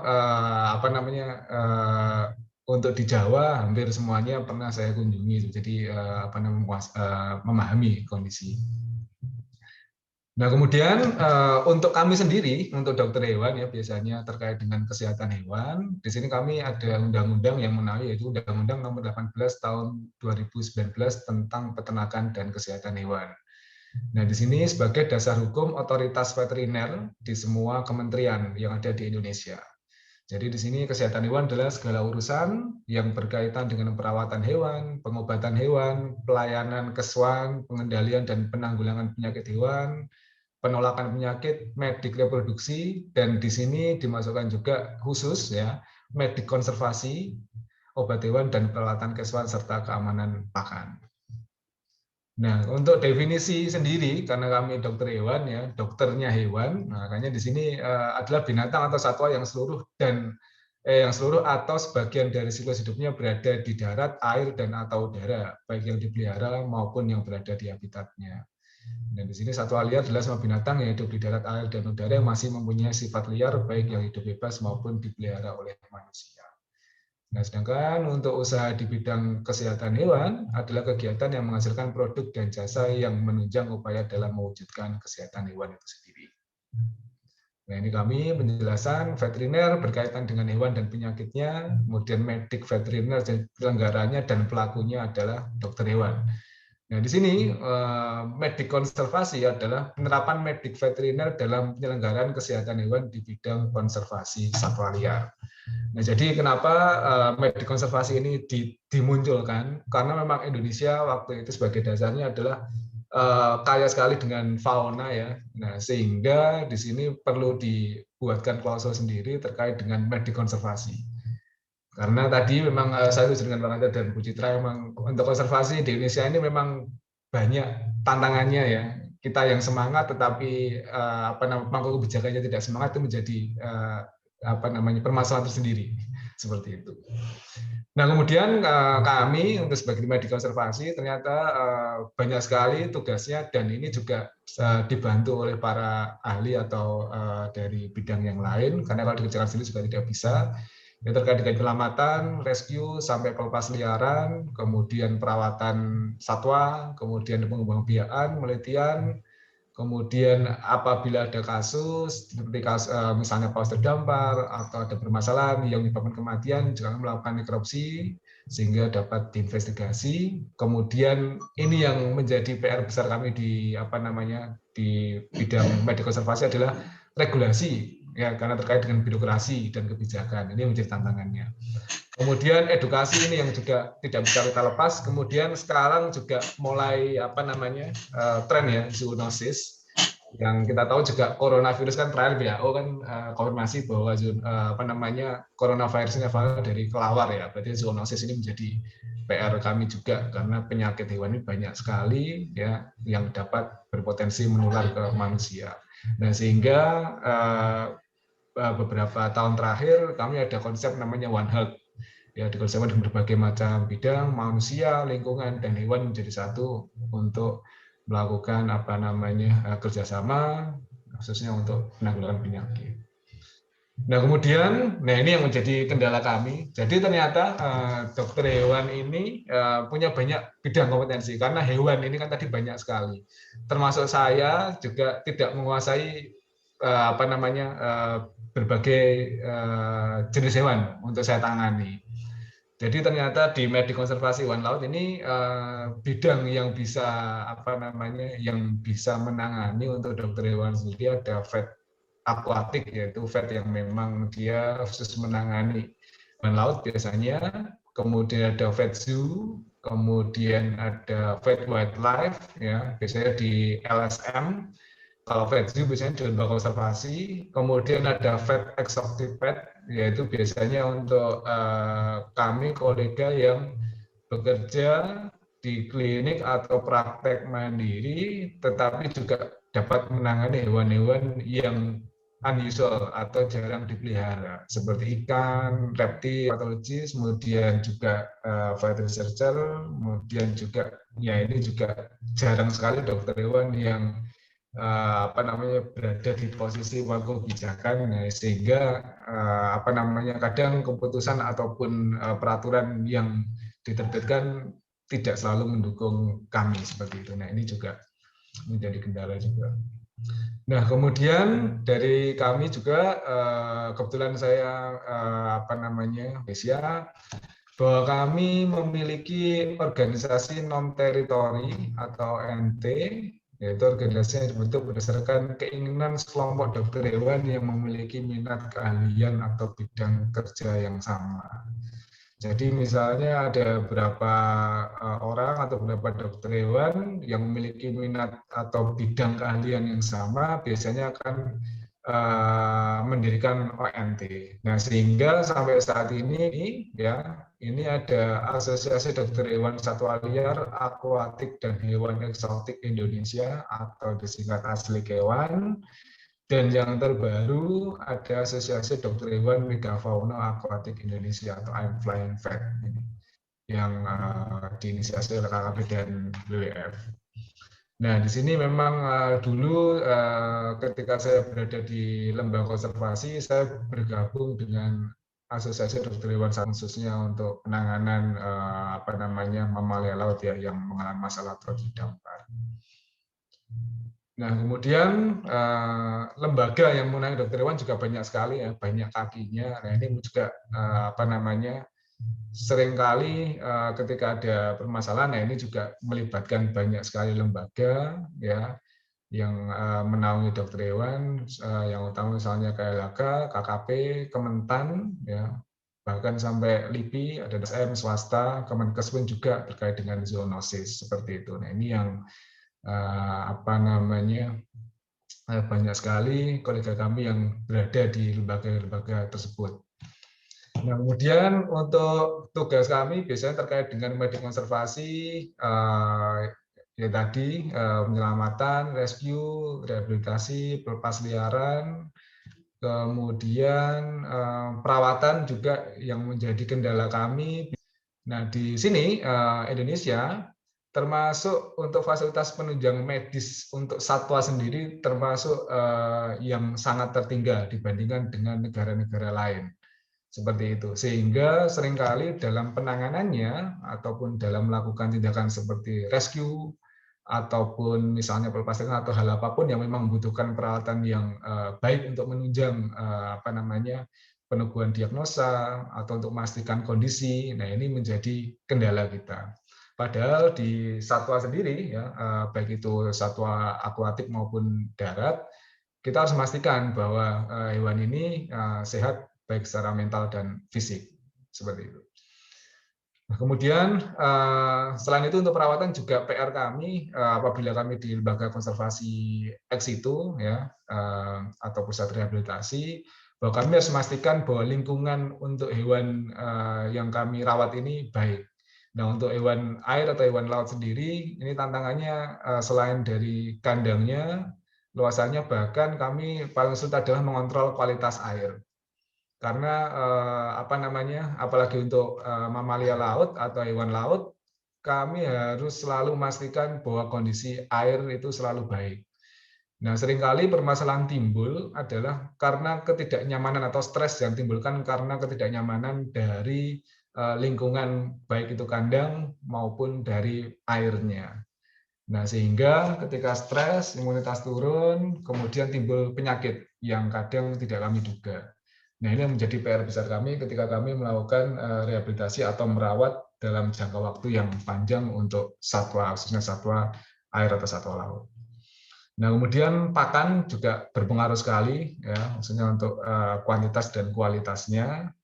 untuk di Jawa hampir semuanya pernah saya kunjungi, jadi memahami kondisi. Nah, kemudian untuk kami sendiri, untuk dokter hewan ya biasanya terkait dengan kesehatan hewan, di sini kami ada undang-undang yang menaungi, yaitu Undang-Undang Nomor 18 Tahun 2019 tentang Peternakan dan Kesehatan Hewan. Nah, di sini sebagai dasar hukum otoritas veteriner di semua kementerian yang ada di Indonesia. Jadi di sini kesehatan hewan adalah segala urusan yang berkaitan dengan perawatan hewan, pengobatan hewan, pelayanan kesuan, pengendalian dan penanggulangan penyakit hewan, penolakan penyakit, medik reproduksi, dan di sini dimasukkan juga khusus ya medik konservasi, obat hewan dan peralatan kesuan serta keamanan pakan. Nah, untuk definisi sendiri, karena kami dokter hewan ya, dokternya hewan, makanya di sini adalah binatang atau satwa yang seluruh atau sebagian dari siklus hidupnya berada di darat, air dan atau udara, baik yang dipelihara maupun yang berada di habitatnya. Dan di sini satwa liar adalah semua binatang yang hidup di darat, air dan udara yang masih mempunyai sifat liar, baik yang hidup bebas maupun dipelihara oleh manusia. Nah, sedangkan untuk usaha di bidang kesehatan hewan adalah kegiatan yang menghasilkan produk dan jasa yang menunjang upaya dalam mewujudkan kesehatan hewan itu sendiri. Nah, ini kami penjelasan veteriner berkaitan dengan hewan dan penyakitnya, kemudian medik veteriner dan penyelenggaranya dan pelakunya adalah dokter hewan. Nah, di sini medik konservasi adalah penerapan medik veteriner dalam penyelenggaraan kesehatan hewan di bidang konservasi satwa liar. Nah, jadi kenapa medik konservasi ini dimunculkan? Karena memang Indonesia waktu itu sebagai dasarnya adalah kaya sekali dengan fauna ya. Nah, sehingga di sini perlu dibuatkan klausul sendiri terkait dengan medik konservasi. Karena tadi memang saya setuju dengan Bang Anda dan Bu Citra, memang untuk konservasi di Indonesia ini memang banyak tantangannya ya. Kita yang semangat tetapi pemangku kebijakannya tidak semangat itu menjadi permasalahan tersendiri seperti itu. Nah, kemudian kami untuk sebagai medik konservasi ternyata banyak sekali tugasnya dan ini juga dibantu oleh para ahli atau dari bidang yang lain karena kalau dikerjakan sendiri juga tidak bisa. Ya, terkait dengan penyelamatan, rescue sampai pelepas liaran, kemudian perawatan satwa, kemudian pengembangbiakan, penelitian, kemudian apabila ada kasus seperti misalnya paus terdampar atau ada permasalahan yang menyebabkan kematian, juga melakukan nekropsi sehingga dapat diinvestigasi. Kemudian ini yang menjadi PR besar kami di di bidang medik konservasi adalah regulasi ya, karena terkait dengan birokrasi dan kebijakan. Ini menjadi tantangannya. Kemudian edukasi ini yang juga tidak bisa kita lepas. Kemudian sekarang juga mulai tren ya zoonosis, yang kita tahu juga coronavirus kan terakhir WHO kan konfirmasi bahwa coronavirus ini dari kelawar ya. Berarti zoonosis ini menjadi PR kami juga karena penyakit hewan ini banyak sekali ya yang dapat berpotensi menular ke manusia. Nah, sehingga beberapa tahun terakhir kami ada konsep namanya One Health. Ya, dikerjasama dengan berbagai macam bidang, manusia, lingkungan, dan hewan menjadi satu untuk melakukan kerjasama khususnya untuk penanggulangan penyakit. Nah, kemudian, ini yang menjadi kendala kami. Jadi ternyata dokter hewan ini punya banyak bidang kompetensi karena hewan ini kan tadi banyak sekali. Termasuk saya juga tidak menguasai berbagai jenis hewan untuk saya tangani. Jadi ternyata di medik konservasi hewan laut ini bidang yang bisa yang bisa menangani untuk dokter hewan sendiri ada vet akuatik, yaitu vet yang memang dia khusus menangani hewan laut biasanya, kemudian ada vet zoo, kemudian ada vet wildlife ya biasanya di LSM. Kalau vet zoo biasanya di lembaga konservasi, kemudian ada vet exotic pet, yaitu biasanya untuk kami kolega yang bekerja di klinik atau praktek mandiri, tetapi juga dapat menangani hewan-hewan yang unusual atau jarang dipelihara, seperti ikan, reptil, patologis, kemudian juga vet researcher, kemudian juga ya ini juga jarang sekali dokter hewan yang berada di posisi pemangku kebijakan, sehingga kadang keputusan ataupun peraturan yang diterbitkan tidak selalu mendukung kami seperti itu. Nah, ini juga menjadi kendala juga. Nah, kemudian dari kami juga kebetulan saya Asia, bahwa kami memiliki organisasi non-teritori atau NT, yaitu organisasi yang dibentuk berdasarkan keinginan sekelompok dokter hewan yang memiliki minat keahlian atau bidang kerja yang sama. Jadi misalnya ada beberapa orang atau beberapa dokter hewan yang memiliki minat atau bidang keahlian yang sama, biasanya akan mendirikan ONT. Nah, sehingga sampai saat ini ya ini ada Asosiasi Dokter Hewan Satwa Liar, Akuatik dan Hewan Eksotik Indonesia atau disingkat ASLIKEWAN. Dan yang terbaru ada Asosiasi Dokter Hewan Megafauna Akuatik Indonesia atau I'm Flying Vet ini, yang diinisiasi oleh KKP dan WWF. Nah, di sini memang dulu ketika saya berada di lembaga konservasi, saya bergabung dengan Asosiasi Dokter Hewan khususnya untuk penanganan mamalia laut ya yang mengalami masalah trotit dampar. Nah, kemudian lembaga yang menangani dokter hewan juga banyak sekali ya, banyak kakinya. Nah, ini juga seringkali ketika ada permasalahan, nah ini juga melibatkan banyak sekali lembaga ya yang menaungi dokter hewan, yang utama misalnya KLHK, KKP, Kementan ya, bahkan sampai LIPI, ada SM swasta, Kemenkes pun juga terkait dengan zoonosis seperti itu. Nah, ini yang banyak sekali kolega kami yang berada di lembaga-lembaga tersebut. Nah, kemudian untuk tugas kami biasanya terkait dengan medik konservasi, ya tadi penyelamatan, rescue, rehabilitasi, pelepas liaran, kemudian perawatan juga yang menjadi kendala kami. Nah, di sini Indonesia termasuk untuk fasilitas penunjang medis untuk satwa sendiri termasuk yang sangat tertinggal dibandingkan dengan negara-negara lain. Seperti itu. Sehingga seringkali dalam penanganannya ataupun dalam melakukan tindakan seperti rescue ataupun misalnya pelepasan atau hal apapun yang memang membutuhkan peralatan yang baik untuk menunjang peneguhan diagnosa atau untuk memastikan kondisi. Nah, ini menjadi kendala kita. Padahal di satwa sendiri, ya, baik itu satwa akuatik maupun darat, kita harus memastikan bahwa hewan ini sehat baik secara mental dan fisik, seperti itu. Nah, kemudian selain itu untuk perawatan juga PR kami apabila kami di lembaga konservasi ex situ, ya, atau pusat rehabilitasi, bahwa kami harus memastikan bahwa lingkungan untuk hewan yang kami rawat ini baik. Nah, untuk hewan air atau hewan laut sendiri, ini tantangannya selain dari kandangnya, luasannya, bahkan kami paling sulit adalah mengontrol kualitas air. Karena apa namanya, apalagi untuk mamalia laut atau hewan laut, kami harus selalu memastikan bahwa kondisi air itu selalu baik. Nah, seringkali permasalahan timbul adalah karena ketidaknyamanan atau stres yang timbulkan karena ketidaknyamanan dari lingkungan, baik itu kandang maupun dari airnya. Nah, sehingga ketika stres, imunitas turun, kemudian timbul penyakit yang kadang tidak kami duga. Nah, ini yang menjadi PR besar kami ketika kami melakukan rehabilitasi atau merawat dalam jangka waktu yang panjang untuk satwa, khususnya satwa air atau satwa laut. Nah, kemudian pakan juga berpengaruh sekali, ya, maksudnya untuk kuantitas dan kualitasnya.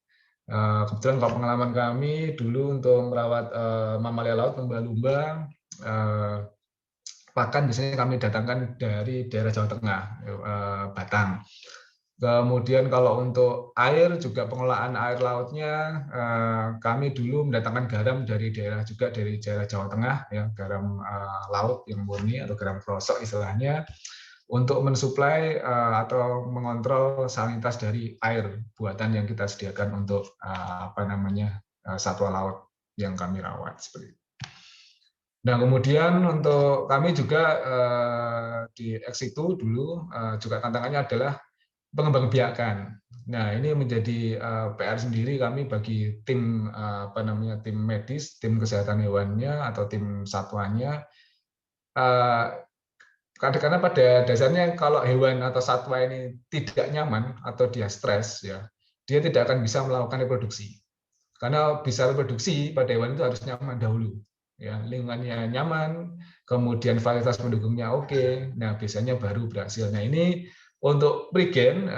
Kebetulan kalau pengalaman kami dulu untuk merawat mamalia laut, lumba-lumba, pakan biasanya kami datangkan dari daerah Jawa Tengah, Batang. Kemudian kalau untuk air juga pengelolaan air lautnya, kami dulu mendatangkan garam dari daerah Jawa Tengah, ya, garam laut yang murni atau garam krosok istilahnya, untuk mensuplai atau mengontrol salinitas dari air buatan yang kita sediakan untuk apa namanya satwa laut yang kami rawat seperti itu. Nah, kemudian untuk kami juga di Exitu dulu juga tantangannya adalah pengembangbiakan. Nah, ini menjadi PR sendiri kami bagi tim apa namanya tim medis, tim kesehatan hewannya atau tim satwanya. Karena pada dasarnya kalau hewan atau satwa ini tidak nyaman atau dia stres, ya, dia tidak akan bisa melakukan reproduksi. Karena bisa reproduksi pada hewan itu harus nyaman dahulu. Ya, lingkungannya nyaman, kemudian fasilitas pendukungnya oke, nah biasanya baru berhasil. Nah, ini untuk Prigen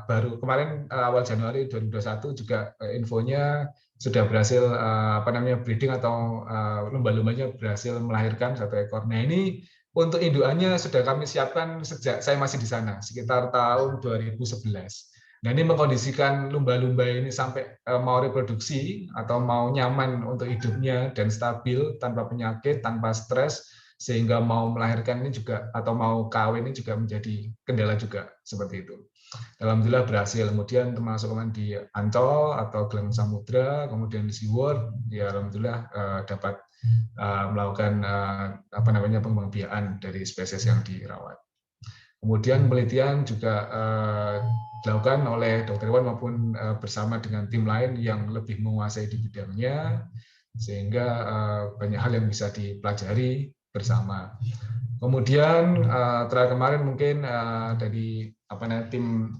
baru kemarin awal Januari 2021 juga infonya sudah berhasil apa namanya breeding atau lumba-lumbanya berhasil melahirkan 1 ekor. Nah, ini untuk indukannya sudah kami siapkan sejak saya masih di sana sekitar tahun 2011. Nah, ini mengkondisikan lumba-lumba ini sampai mau reproduksi atau mau nyaman untuk hidupnya dan stabil tanpa penyakit, tanpa stres, sehingga mau melahirkan ini juga atau mau kawin ini juga menjadi kendala juga seperti itu. Alhamdulillah berhasil. Kemudian termasuk di Ancol atau Gelang Samudra, kemudian di SeaWorld, ya alhamdulillah dapat melakukan apa namanya pengembangbiakan dari spesies yang dirawat. Kemudian penelitian juga dilakukan oleh Dr. Iwan maupun bersama dengan tim lain yang lebih menguasai di bidangnya, sehingga banyak hal yang bisa dipelajari bersama. Kemudian terakhir kemarin mungkin dari apa namanya tim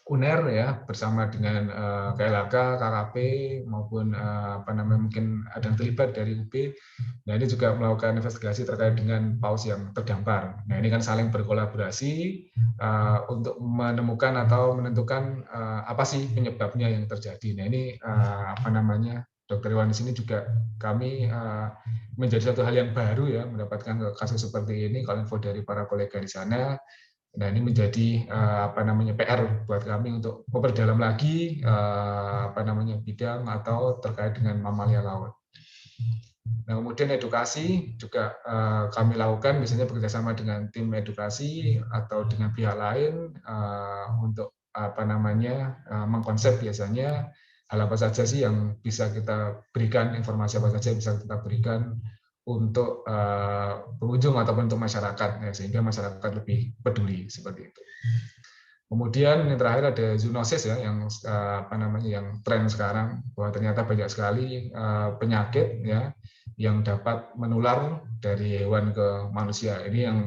UNER ya bersama dengan KLHK, KKP maupun apa namanya mungkin ada yang terlibat dari UB. Nah, ini juga melakukan investigasi terkait dengan paus yang terdampar. Nah, ini kan saling berkolaborasi untuk menemukan atau menentukan apa sih penyebabnya yang terjadi. Nah, ini apa namanya Dr. Iwan di sini juga kami menjadi satu hal yang baru ya mendapatkan kasus seperti ini. Kalau info dari para kolega di sana. Nah, ini menjadi apa namanya PR buat kami untuk memperdalam lagi apa namanya bidang atau terkait dengan mamalia laut. Nah, kemudian edukasi juga kami lakukan biasanya bekerjasama dengan tim edukasi atau dengan pihak lain untuk apa namanya mengkonsep biasanya hal apa saja sih yang bisa kita berikan, informasi apa saja yang bisa kita berikan untuk pengunjung ataupun untuk masyarakat, ya, sehingga masyarakat lebih peduli seperti itu. Kemudian yang terakhir ada zoonosis ya, yang apa namanya yang tren sekarang bahwa ternyata banyak sekali penyakit ya yang dapat menular dari hewan ke manusia. Ini yang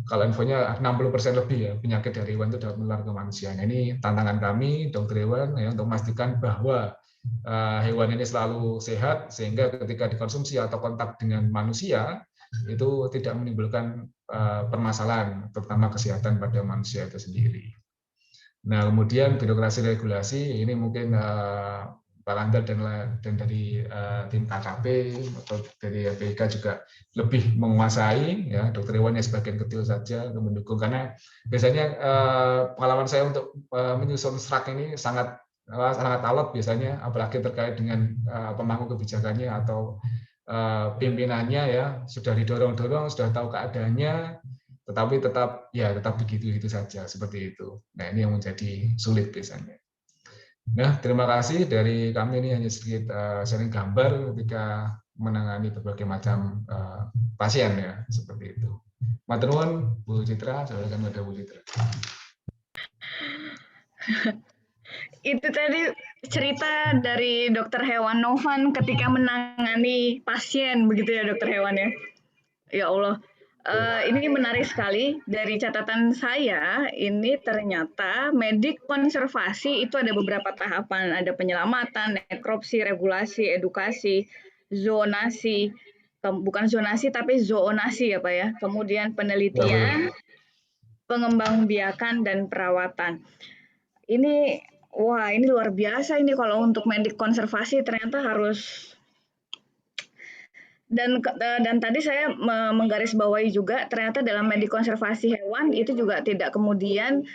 kalau infonya 60% lebih ya penyakit dari hewan itu dapat menular ke manusia. Nah, ini tantangan kami Dr. Iwan ya untuk memastikan bahwa hewan ini selalu sehat sehingga ketika dikonsumsi atau kontak dengan manusia itu tidak menimbulkan permasalahan terutama kesehatan pada manusia itu sendiri. Nah, kemudian birokrasi regulasi ini mungkin Pak Landar dan dari tim KKP atau dari LPIK juga lebih menguasai ya Dr. Iwan yang sebagian kecil saja mendukung karena biasanya pengalaman saya untuk menyusun SRAK ini sangat sangat alot biasanya, apalagi terkait dengan pemangku kebijakannya atau pimpinannya ya, sudah didorong-dorong, sudah tahu keadaannya, tetapi tetap begitu-gitu saja seperti itu. Nah, ini yang menjadi sulit biasanya. Nah, terima kasih dari kami, ini hanya sedikit sharing gambar ketika menangani berbagai macam pasien ya, seperti itu. Matur nuwun Bu Citra, silakan pada Bu Citra. Itu tadi cerita dari dokter hewan Novan ketika menangani pasien, begitu ya dokter hewan ya. Ya Allah, ini menarik sekali. Dari catatan saya, ini ternyata medik konservasi itu ada beberapa tahapan. Ada penyelamatan, nekropsi, regulasi, edukasi, zonasi, bukan zonasi tapi zoonasi ya Pak ya. Kemudian penelitian, pengembangbiakan, dan perawatan. Ini, wah ini luar biasa ini kalau untuk medik konservasi ternyata harus. Dan tadi saya menggarisbawahi juga ternyata dalam medik konservasi hewan itu juga tidak kemudian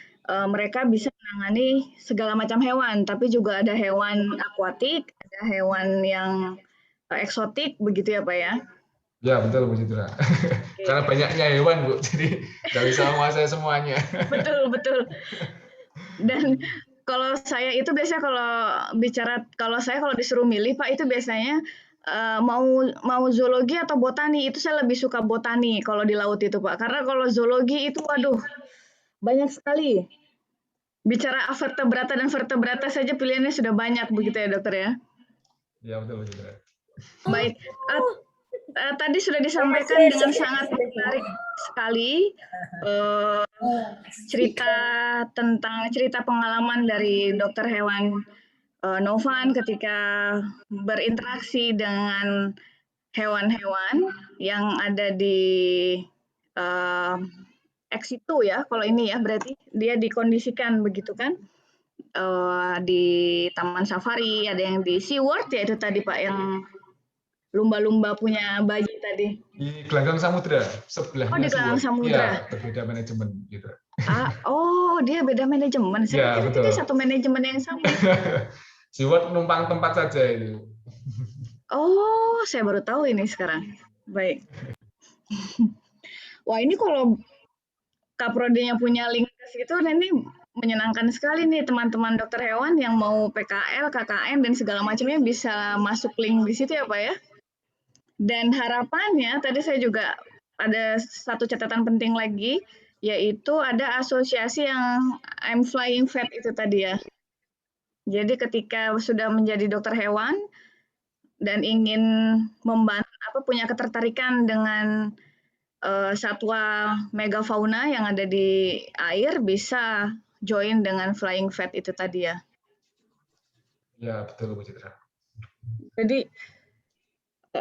mereka bisa menangani segala macam hewan, tapi juga ada hewan akuatik, ada hewan yang eksotik, begitu ya Pak ya? Ya betul Bu Citra. Karena banyaknya hewan Bu, jadi nggak bisa menguasai semuanya. Betul. Dan kalau saya itu biasanya kalau saya disuruh milih Pak itu biasanya mau zoologi atau botani, itu saya lebih suka botani kalau di laut itu Pak. Karena kalau zoologi itu waduh banyak sekali. Bicara vertebrata dan vertebrata saja pilihannya sudah banyak begitu ya dokter ya? Ya betul Bu Citra. Baik, tadi sudah disampaikan dengan sangat menarik sekali cerita pengalaman dari dokter hewan Novan ketika berinteraksi dengan hewan-hewan yang ada di ex-situ ya, kalau ini ya berarti dia dikondisikan begitu kan, di taman safari, ada yang di SeaWorld ya itu tadi Pak yang lumba-lumba punya bayi tadi. Di Gelanggang Samudra, sebelahnya. Oh di Gelanggang Samudra. Ya, berbeda manajemen gitu. Dia beda manajemen. Saya pikir betul. itu satu manajemen yang sama. SeaWorld numpang tempat saja itu. Oh, saya baru tahu ini sekarang. Baik. Wah, ini kalau Kaprodinya punya link ke situ, nanti menyenangkan sekali nih teman-teman dokter hewan yang mau PKL, KKN, dan segala macamnya bisa masuk link di situ ya Pak ya. Dan harapannya, tadi saya juga ada satu catatan penting lagi, yaitu ada asosiasi yang I'm Flying Vet itu tadi ya. Jadi ketika sudah menjadi dokter hewan dan ingin punya ketertarikan dengan satwa megafauna yang ada di air, bisa join dengan Flying Vet itu tadi ya. Ya betul Bu Citra. Jadi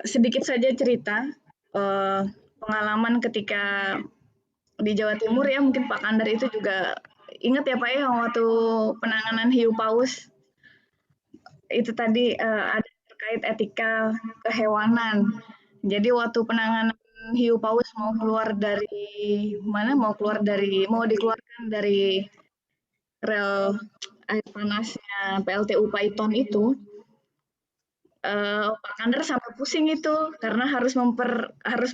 sedikit saja cerita pengalaman ketika di Jawa Timur ya, mungkin Pak Kandar itu juga ingat ya Pak ya waktu penanganan hiu paus itu tadi ada terkait etika kehewanan. Jadi waktu penanganan hiu paus mau dikeluarkan dari rel air panasnya PLTU Paiton itu, Pak Kandar sampai pusing itu karena harus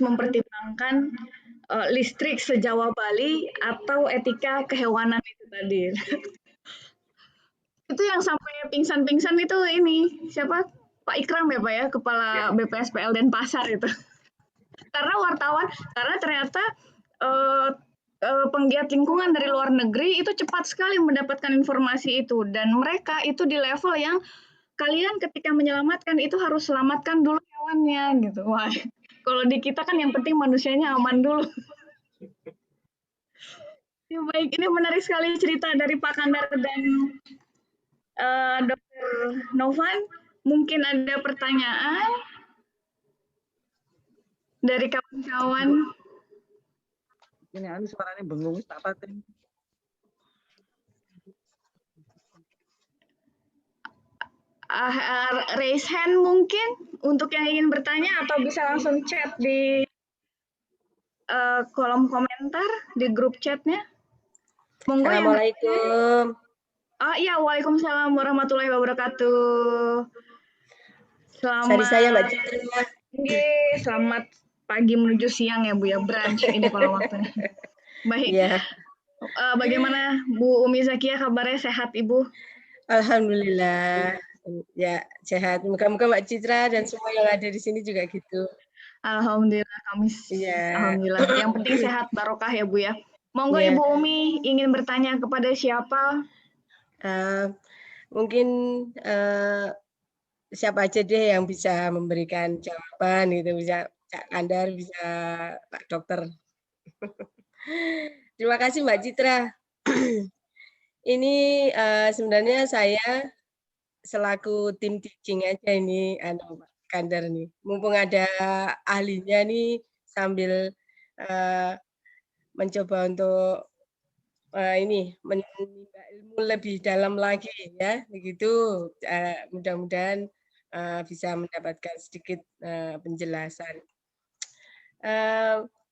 mempertimbangkan listrik se-Jawa Bali atau etika kehewanan itu tadi. Itu yang sampai pingsan-pingsan itu ini siapa? Pak Ikram ya Pak ya, Kepala BPSPL Denpasar itu. Karena ternyata penggiat lingkungan dari luar negeri itu cepat sekali mendapatkan informasi itu, dan mereka itu di level yang kalian ketika menyelamatkan itu harus selamatkan dulu hewannya gitu. Wah, kalau di kita kan yang penting manusianya aman dulu. Ya, baik, ini menarik sekali cerita dari Pak Kandar dan Dr. Novan. Mungkin ada pertanyaan dari kawan-kawan. Ini suaranya bengong tak paten. Raise hand mungkin untuk yang ingin bertanya, atau bisa langsung chat di kolom komentar di grup chatnya. Monggo. Assalamualaikum. Iya, waalaikumsalam warahmatullahi wabarakatuh. Sari saya Mbak Selamat Citra. selamat pagi menuju siang ya Bu ya, brunch ini kalau waktunya. Baik. Ya, Bagaimana Bu Umi Zakia kabarnya, sehat Ibu? alhamdulillah. Ya, sehat. Moga-moga Mbak Citra dan semua yang ada di sini juga gitu. Alhamdulillah kami Iya. alhamdulillah. Yang penting sehat barokah ya Bu ya. Monggo Iya. Ibu Umi ingin bertanya kepada siapa? Mungkin siapa aja deh yang bisa memberikan jawaban gitu, bisa Cak Kandar, bisa Pak Dokter. Terima kasih Mbak Citra. Ini sebenarnya saya selaku tim teaching aja ini, Pak Kandar nih. Mumpung ada ahlinya nih, sambil mencoba untuk ini menimba ilmu lebih dalam lagi ya, begitu. Mudah-mudahan bisa mendapatkan sedikit penjelasan.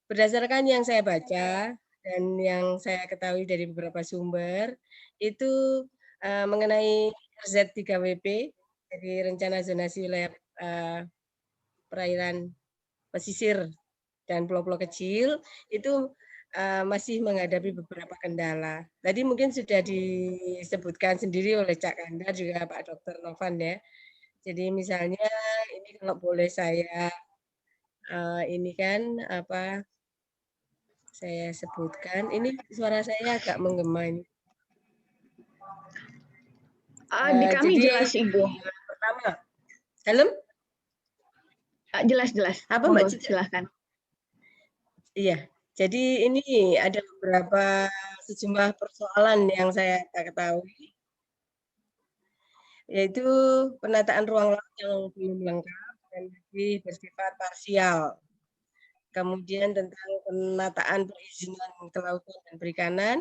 Berdasarkan yang saya baca dan yang saya ketahui dari beberapa sumber, itu mengenai RZ3WP, jadi Rencana Zonasi Wilayah Perairan Pesisir dan pulau-pulau kecil, itu masih menghadapi beberapa kendala. Tadi mungkin sudah disebutkan sendiri oleh Cak Kandar juga Pak Dr. Novan ya. Jadi misalnya ini kalau boleh saya ini kan apa saya sebutkan, ini suara saya agak menggema ini. Di kami jadi, jelas Ibu. Pertama, dalam? Jelas-jelas. Apa Mbak Citra? Silahkan. Iya, jadi ini ada beberapa sejumlah persoalan yang saya ketahui, yaitu penataan ruang laut yang belum lengkap dan masih bersifat parsial. Kemudian tentang penataan perizinan kelautan dan perikanan,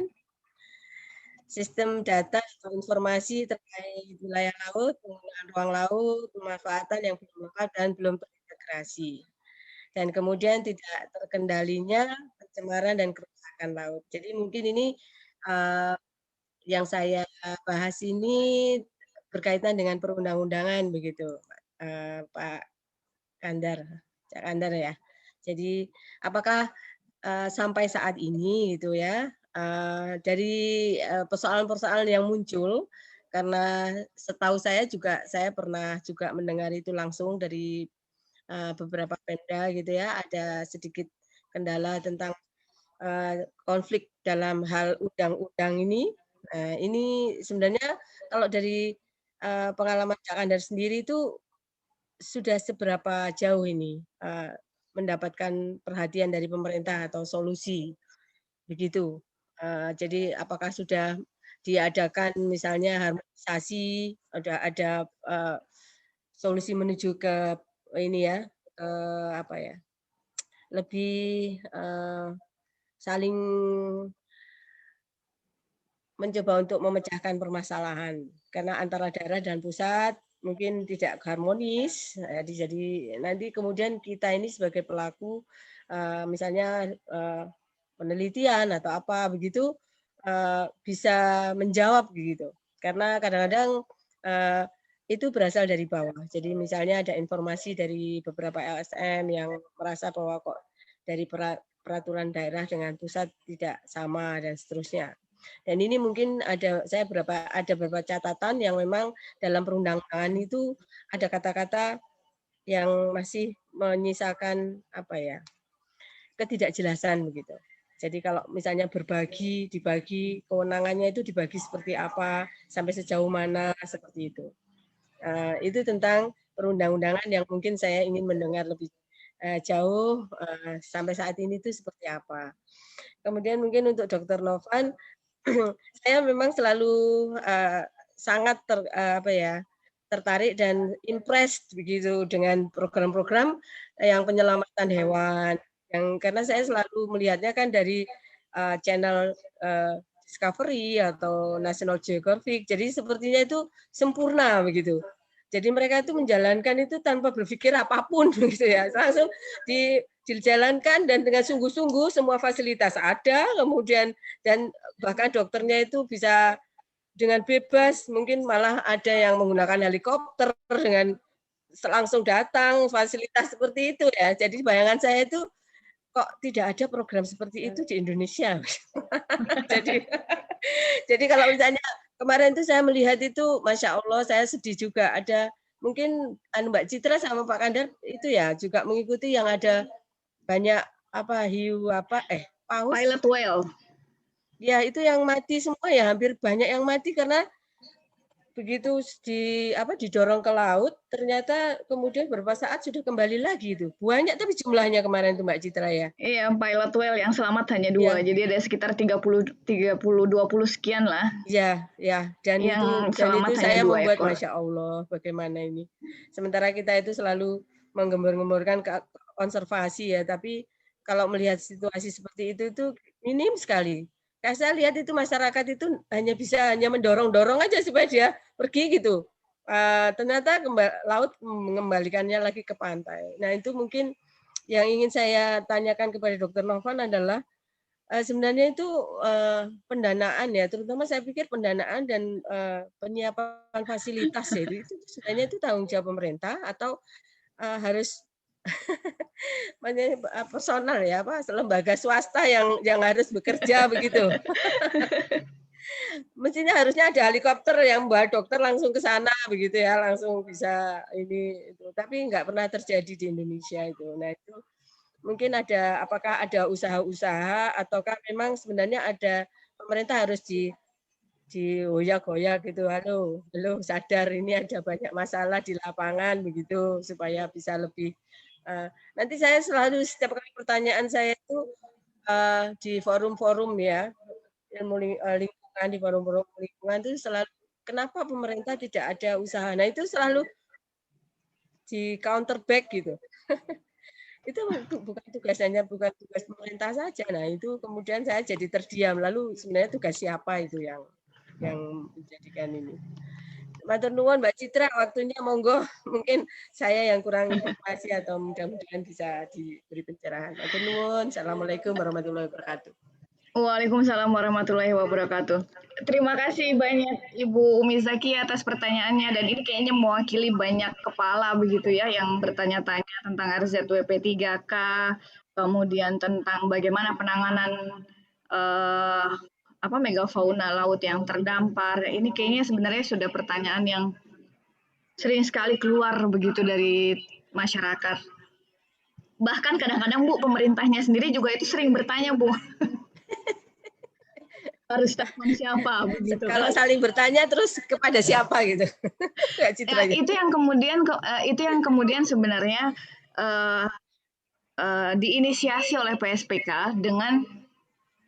sistem data atau informasi terkait wilayah laut, penggunaan ruang laut, pemanfaatan yang belum lengkap dan belum terintegrasi. Dan kemudian tidak terkendalinya pencemaran dan kerusakan laut. Jadi mungkin ini yang saya bahas ini berkaitan dengan perundang-undangan begitu, Pak Kandar, Cak Kandar ya. Jadi apakah sampai saat ini gitu ya, dari persoalan-persoalan yang muncul, karena setahu saya juga saya pernah juga mendengar itu langsung dari beberapa Pemda gitu ya, ada sedikit kendala tentang konflik dalam hal undang-undang ini. Ini sebenarnya kalau dari pengalaman Cak Kandar sendiri itu sudah seberapa jauh ini mendapatkan perhatian dari pemerintah atau solusi begitu. Jadi apakah sudah diadakan misalnya harmonisasi, ada solusi menuju ke ini ya, apa ya, lebih saling mencoba untuk memecahkan permasalahan karena antara daerah dan pusat mungkin tidak harmonis. Jadi nanti kemudian kita ini sebagai pelaku misalnya penelitian atau apa begitu bisa menjawab gitu. Karena kadang-kadang itu berasal dari bawah. Jadi misalnya ada informasi dari beberapa LSM yang merasa bahwa kok dari peraturan daerah dengan pusat tidak sama dan seterusnya. Dan ini mungkin ada beberapa catatan yang memang dalam perundang-undangan itu ada kata-kata yang masih menyisakan apa ya, ketidakjelasan begitu. Jadi kalau misalnya dibagi kewenangannya itu dibagi seperti apa, sampai sejauh mana seperti itu. Itu tentang perundang-undangan yang mungkin saya ingin mendengar lebih jauh sampai saat ini itu seperti apa. Kemudian mungkin untuk Dr. Novan, saya memang selalu sangat tertarik dan impressed begitu dengan program-program yang penyelamatan hewan. Karena saya selalu melihatnya kan dari channel Discovery atau National Geographic. Jadi sepertinya itu sempurna begitu. Jadi mereka itu menjalankan itu tanpa berpikir apapun begitu ya. Langsung dijalankan dan dengan sungguh-sungguh semua fasilitas ada, kemudian dan bahkan dokternya itu bisa dengan bebas, mungkin malah ada yang menggunakan helikopter dengan langsung datang, fasilitas seperti itu ya. Jadi bayangan saya itu kok tidak ada program seperti itu di Indonesia. jadi jadi kalau misalnya kemarin itu saya melihat itu, Masya Allah, saya sedih juga. Ada mungkin Mbak Citra sama Pak Kandar itu ya juga mengikuti yang ada banyak paus. Pilot whale. Ya itu yang mati semua ya, hampir banyak yang mati karena begitu didorong ke laut, ternyata kemudian beberapa saat sudah kembali lagi itu. Banyak tapi jumlahnya kemarin itu Mbak Citra ya. Iya, pilot whale yang selamat hanya 2. Jadi ada sekitar 20 20 sekian lah. Iya, ya. Dan yang itu saya membuat ekor. Masya Allah bagaimana ini. Sementara kita itu selalu menggembur-gemburkan konservasi ya, tapi kalau melihat situasi seperti itu minim sekali. Kayak saya lihat itu masyarakat itu hanya mendorong-dorong aja supaya dia pergi gitu. Ternyata laut mengembalikannya lagi ke pantai. Nah itu mungkin yang ingin saya tanyakan kepada Dr. Novan adalah sebenarnya itu pendanaan ya, terutama saya pikir pendanaan dan penyiapan fasilitas ya itu sebenarnya itu tanggung jawab pemerintah atau harus personal ya, lembaga swasta yang harus bekerja begitu. Mestinya harusnya ada helikopter yang bawa dokter langsung ke sana begitu ya, langsung bisa ini itu. Tapi nggak pernah terjadi di Indonesia itu. Nah itu mungkin apakah ada usaha-usaha ataukah memang sebenarnya ada pemerintah harus dihoyak-hoyak gitu. Halo, sadar ini ada banyak masalah di lapangan begitu supaya bisa lebih. Nanti saya selalu setiap kali pertanyaan saya itu di forum-forum ya ilmu lingkungan, di forum-forum lingkungan itu selalu kenapa pemerintah tidak ada usaha. Nah itu selalu di counter back gitu. Itu bukan tugas pemerintah saja. Nah itu kemudian saya jadi terdiam. Lalu sebenarnya tugas siapa itu yang menjadikan ini? Matur nuwun Mbak Citra, waktunya monggo. Mungkin saya yang kurang informasi atau mudah-mudahan bisa diberi pencerahan. Matur nuwun. Assalamualaikum warahmatullahi wabarakatuh. Waalaikumsalam warahmatullahi wabarakatuh. Terima kasih banyak Ibu Umi Zaki atas pertanyaannya, dan ini kayaknya mewakili banyak kepala begitu ya yang bertanya-tanya tentang RZWP 3K, kemudian tentang bagaimana penanganan megafauna laut yang terdampar. Ini kayaknya sebenarnya sudah pertanyaan yang sering sekali keluar begitu dari masyarakat. Bahkan kadang-kadang Bu, pemerintahnya sendiri juga itu sering bertanya Bu. Harus telepon siapa begitu. Kalau saling bertanya terus kepada siapa gitu. Ya, itu yang kemudian sebenarnya diinisiasi oleh PSPK dengan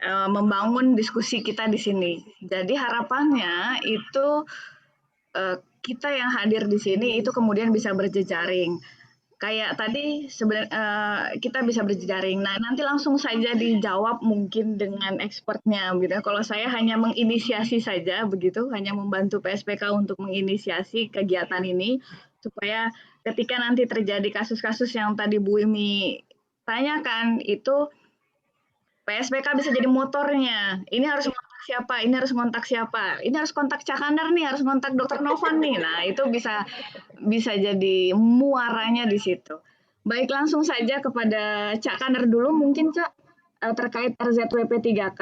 membangun diskusi kita di sini. Jadi harapannya itu kita yang hadir di sini itu kemudian bisa berjejaring. Kayak tadi kita bisa berjejaring. Nah, nanti langsung saja dijawab mungkin dengan expertnya gitu. Kalau saya hanya menginisiasi saja begitu, hanya membantu PSPK untuk menginisiasi kegiatan ini supaya ketika nanti terjadi kasus-kasus yang tadi Bu Imi tanyakan itu PSPK bisa jadi motornya. Ini harus kontak siapa, ini harus kontak siapa, ini harus kontak Cak Kandar nih, harus kontak Dr. Novan nih. Nah, itu bisa jadi muaranya di situ. Baik, langsung saja kepada Cak Kandar dulu mungkin Cak terkait RZWP 3K.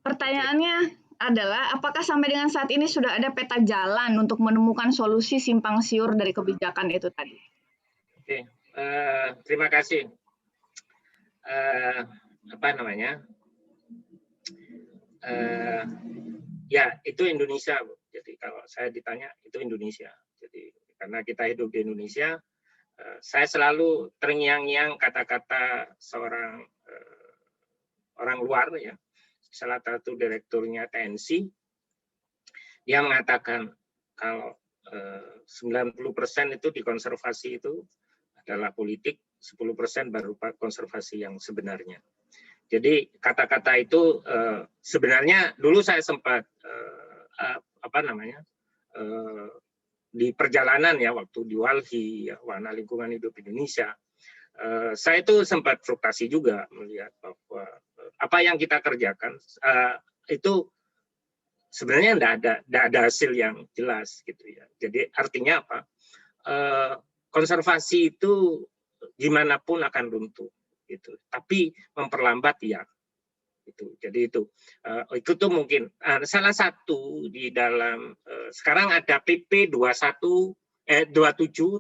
Pertanyaannya adalah apakah sampai dengan saat ini sudah ada peta jalan untuk menemukan solusi simpang siur dari kebijakan itu tadi? Oke, terima kasih. Ya itu Indonesia, Bu. Jadi kalau saya ditanya itu Indonesia. Jadi karena kita hidup di Indonesia, saya selalu terngiang-ngiang kata-kata seorang orang luar ya, salah satu direkturnya TNC, dia mengatakan kalau 90% itu di konservasi itu adalah politik, 10% baru konservasi yang sebenarnya. Jadi kata-kata itu sebenarnya dulu saya sempat di perjalanan ya waktu di Walhi, ya, Warna Lingkungan Hidup Indonesia, saya itu sempat frustasi juga melihat bahwa apa yang kita kerjakan itu sebenarnya tidak ada hasil yang jelas gitu ya. Jadi artinya apa? Konservasi itu gimana pun akan runtuh gitu. Tapi memperlambat ya. Itu. Jadi itu tuh mungkin salah satu di dalam sekarang ada PP 27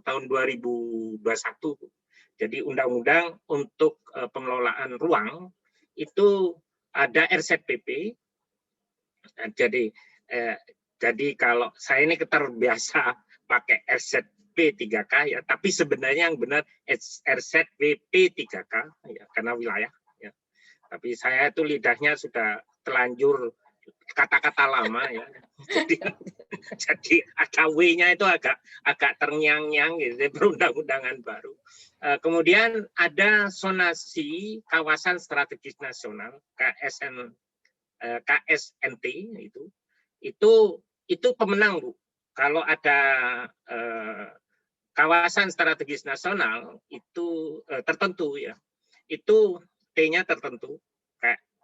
tahun 2021. Jadi undang-undang untuk pengelolaan ruang itu ada RZPP. Nah, jadi kalau saya ini terbiasa pakai RZP 3K ya, tapi sebenarnya yang benar RZPP 3K ya, karena wilayah. Tapi saya itu lidahnya sudah terlanjur kata-kata lama ya. Jadi ada W-nya itu agak terngiang-ngiang gitu, perundang-undangan baru. Kemudian ada zonasi kawasan strategis nasional KSNT itu pemenang Bu. Kalau ada kawasan strategis nasional itu tertentu ya, itu T-nya tertentu.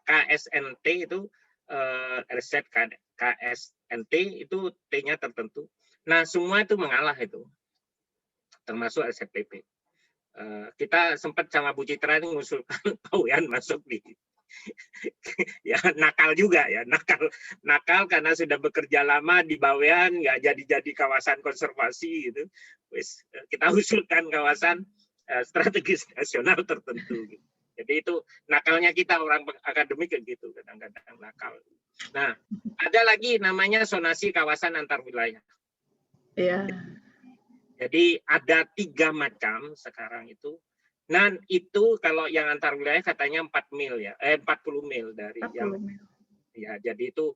KSNT itu RZ KSNT itu T-nya tertentu. Nah, semua itu mengalah itu. Termasuk RZPP. Kita sempat sama Bu Citra ini mengusulkan Pak Wian masuk di ya nakal juga ya, nakal karena sudah bekerja lama di Bawean nggak jadi kawasan konservasi gitu. Kita usulkan kawasan strategis nasional tertentu gitu. Jadi itu nakalnya kita orang akademik gitu, kadang-kadang nakal. Nah, ada lagi namanya zonasi kawasan antar wilayah. Iya. Jadi ada 3 macam sekarang itu. Nah, itu kalau yang antar wilayah katanya 40 mil dari 40 yang mil. Ya, jadi itu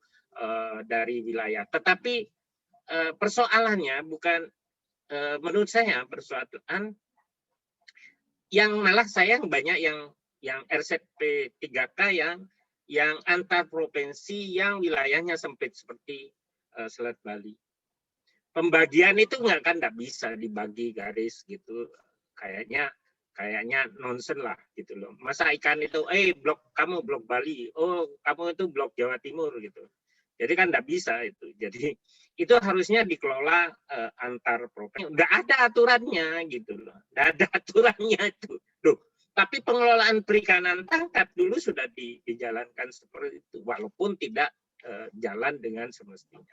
dari wilayah. Tetapi persoalannya bukan menurut saya persoalan yang malah sayang banyak yang RZP 3K yang antar provinsi yang wilayahnya sempit seperti Selat Bali. Pembagian itu nggak bisa dibagi garis gitu, kayaknya nonsen lah gitu loh. Masa ikan itu kamu blok Bali, oh kamu itu blok Jawa Timur gitu. Jadi kan nggak bisa itu. Jadi itu harusnya dikelola antar provinsi. Nggak ada aturannya gitu loh. Nggak ada aturannya itu. Loh, tapi pengelolaan perikanan tangkap dulu sudah dijalankan seperti itu, walaupun tidak jalan dengan semestinya.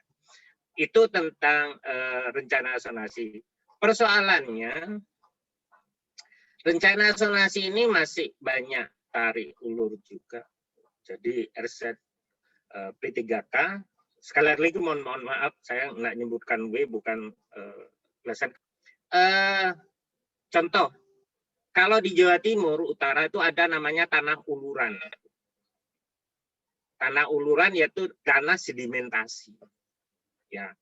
Itu tentang rencana zonasi. Persoalannya, rencana zonasi ini masih banyak tarik ulur juga. Jadi RZP3K, sekali lagi mohon maaf, saya nggak nyebutkan W, bukan belasan. Contoh, kalau di Jawa Timur Utara itu ada namanya tanah uluran. Tanah uluran yaitu tanah sedimentasi. Ya.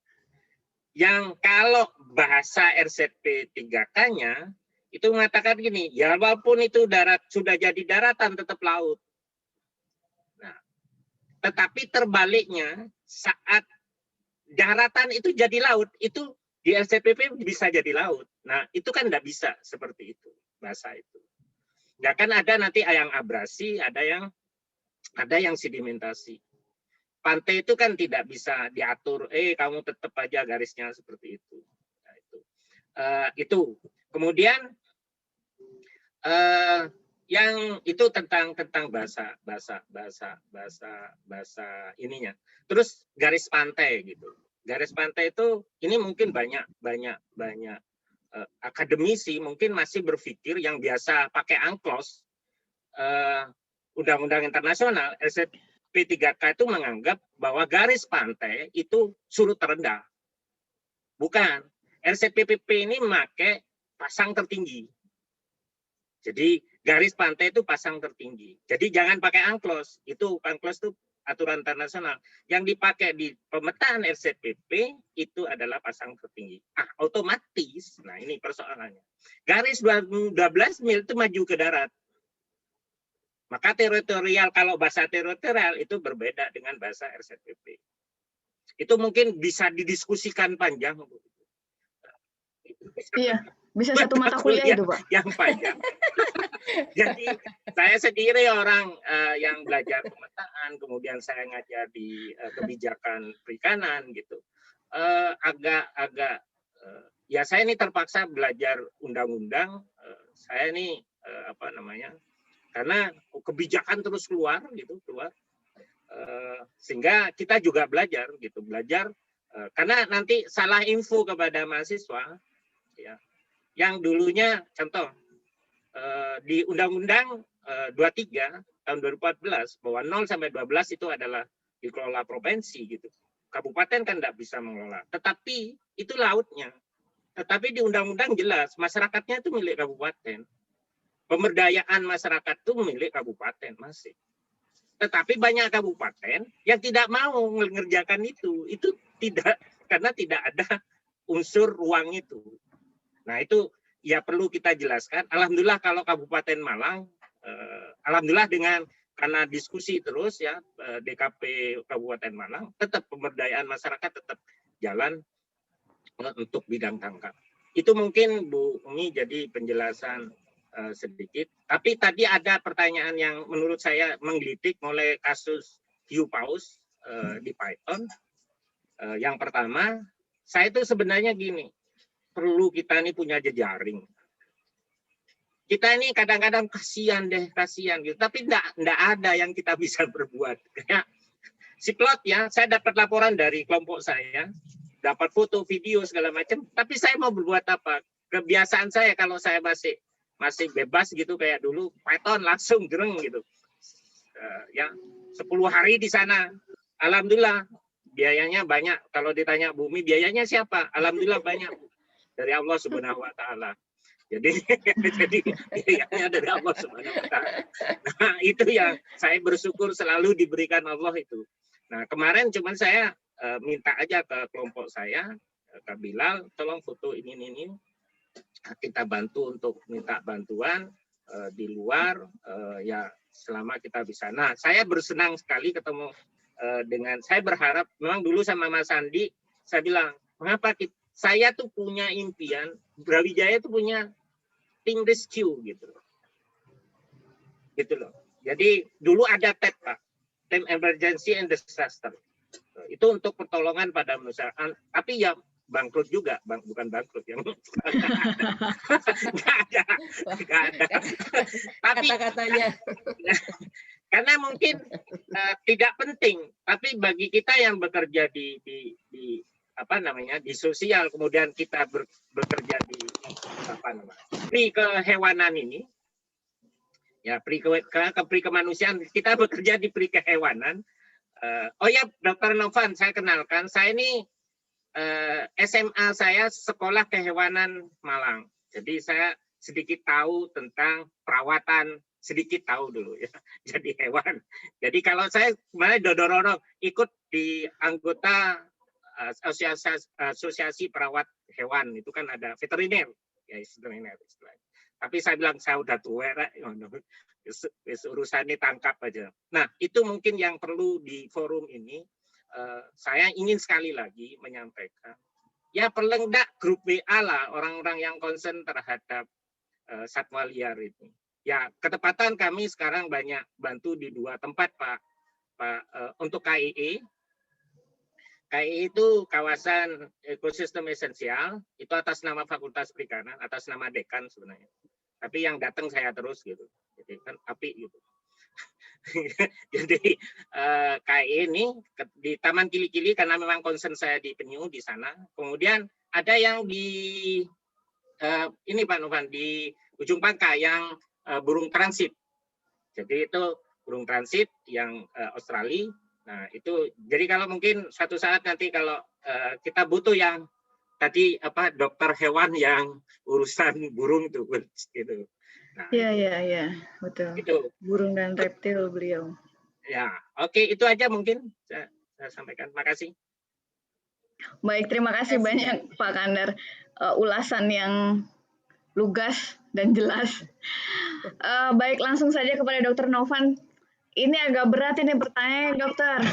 Yang kalau bahasa RZP 3K-nya itu mengatakan gini, ya walaupun itu sudah jadi daratan tetap laut. Nah, tetapi terbaliknya saat daratan itu jadi laut, itu di RZPP bisa jadi laut. Nah, itu kan tidak bisa seperti itu bahasa itu. Ya kan ada nanti yang abrasi, ada yang sedimentasi. Pantai itu kan tidak bisa diatur, kamu tetap aja garisnya seperti itu. Nah, itu. Kemudian yang itu tentang bahasa ininya. Terus garis pantai gitu. Garis pantai itu ini mungkin banyak akademisi mungkin masih berpikir yang biasa pakai angklos undang-undang internasional RZP3K itu menganggap bahwa garis pantai itu surut terendah. Bukan. RZPP ini memakai pasang tertinggi. Jadi garis pantai itu pasang tertinggi. Jadi jangan pakai angklos. Itu angklos itu aturan internasional. Yang dipakai di pemetaan RZPP itu adalah pasang tertinggi. Otomatis, nah ini persoalannya. Garis 12 mil itu maju ke darat. Maka teritorial, kalau bahasa teritorial itu berbeda dengan bahasa RZPP. Itu mungkin bisa didiskusikan panjang. Iya. Bisa satu mata kuliah itu, Pak. yang panjang. Jadi saya sendiri orang yang belajar pemetaan, kemudian saya ngajar di kebijakan perikanan gitu. Agak ya saya ini terpaksa belajar undang-undang. Saya ini apa namanya? Karena kebijakan terus keluar gitu, sehingga kita juga belajar karena nanti salah info kepada mahasiswa ya. Yang dulunya contoh di Undang-Undang 23 tahun 2014 bahwa 0 sampai 12 itu adalah dikelola provinsi gitu. Kabupaten kan tidak bisa mengelola. Tetapi itu lautnya. Tetapi di undang-undang jelas masyarakatnya itu milik kabupaten. Pemberdayaan masyarakat itu milik kabupaten masih. Tetapi banyak kabupaten yang tidak mau mengerjakan itu. Itu tidak, karena tidak ada unsur ruang itu. Nah itu ya perlu kita jelaskan. Alhamdulillah kalau Kabupaten Malang, alhamdulillah karena diskusi terus ya DKP Kabupaten Malang, tetap pemberdayaan masyarakat tetap jalan untuk bidang tangkap. Itu mungkin Bu Umi jadi penjelasan sedikit. Tapi tadi ada pertanyaan yang menurut saya menggelitik mulai kasus hiu paus di Python. Yang pertama, saya itu sebenarnya gini, perlu kita ini punya jejaring. Kita ini kadang-kadang kasihan gitu. Tapi enggak ada yang kita bisa berbuat. Kayak si plot ya, saya dapat laporan dari kelompok saya, dapat foto, video segala macam. Tapi saya mau berbuat apa? Kebiasaan saya kalau saya masih bebas gitu kayak dulu, Python langsung gereng gitu. Ya 10 hari di sana. Alhamdulillah biayanya banyak. Kalau ditanya Bumi biayanya siapa? Alhamdulillah banyak. Dari Allah Subhanahu wa taala. Jadi biayanya dari Allah Subhanahu wa taala. Nah, itu yang saya bersyukur selalu diberikan Allah itu. Nah, kemarin cuman saya minta aja ke kelompok saya, Kak Bilal, tolong foto ini. Kita bantu untuk minta bantuan di luar ya selama kita bisa. Nah, saya bersenang sekali ketemu saya berharap memang dulu sama Mas Andi saya bilang, mengapa saya tuh punya impian Brawijaya tuh punya tim rescue gitu loh. Jadi dulu ada TED Pak, Team Emergency and Disaster. Itu untuk pertolongan pada masyarakat. Tapi ya bangkrut juga, bukan bangkrut ya. Nggak ada. Tapi kata-katanya. Karena mungkin tidak penting, tapi bagi kita yang bekerja di apa namanya di sosial, kemudian kita bekerja di apa namanya pri kehewanan ini, ya pri kemanusiaan, kita bekerja di pri kehewanan. Oh ya, Dr. Novan, saya kenalkan, saya ini SMA saya sekolah kehewanan Malang. Jadi saya sedikit tahu tentang perawatan, sedikit tahu dulu ya. Jadi hewan. Jadi kalau saya kemarin dodorong ikut di anggota asosiasi perawat hewan, itu kan ada veteriner ya, veteriner istilahnya. Tapi saya bilang saya udah tua, urusan ini tangkap aja. Nah itu mungkin yang perlu di forum ini. Saya ingin sekali lagi menyampaikan, ya paling enggak grup WA lah orang-orang yang concern terhadap satwa liar ini. Ya ketepatan kami sekarang banyak bantu di 2 tempat Pak untuk KIE. KIE itu kawasan ekosistem esensial, itu atas nama Fakultas Perikanan, atas nama dekan sebenarnya. Tapi yang datang saya terus gitu. Jadi kan api gitu. Jadi KIE ini di Taman Kili-Kili karena memang concern saya di penyu di sana. Kemudian ada yang di ini Pak Novan di Ujung Pangkah yang burung transit. Jadi itu burung transit yang Australia. Nah itu jadi kalau mungkin suatu saat nanti kalau kita butuh yang tadi apa dokter hewan yang urusan burung tuh gitu. Nah, Iya, betul. Itu Burung dan reptil beliau. Ya, oke, itu aja mungkin saya sampaikan. Makasih. Baik, terima kasih banyak Pak Kandar. Ulasan yang lugas dan jelas. Baik, langsung saja kepada Dr. Novan. Ini agak berat ini pertanyaan, dokter.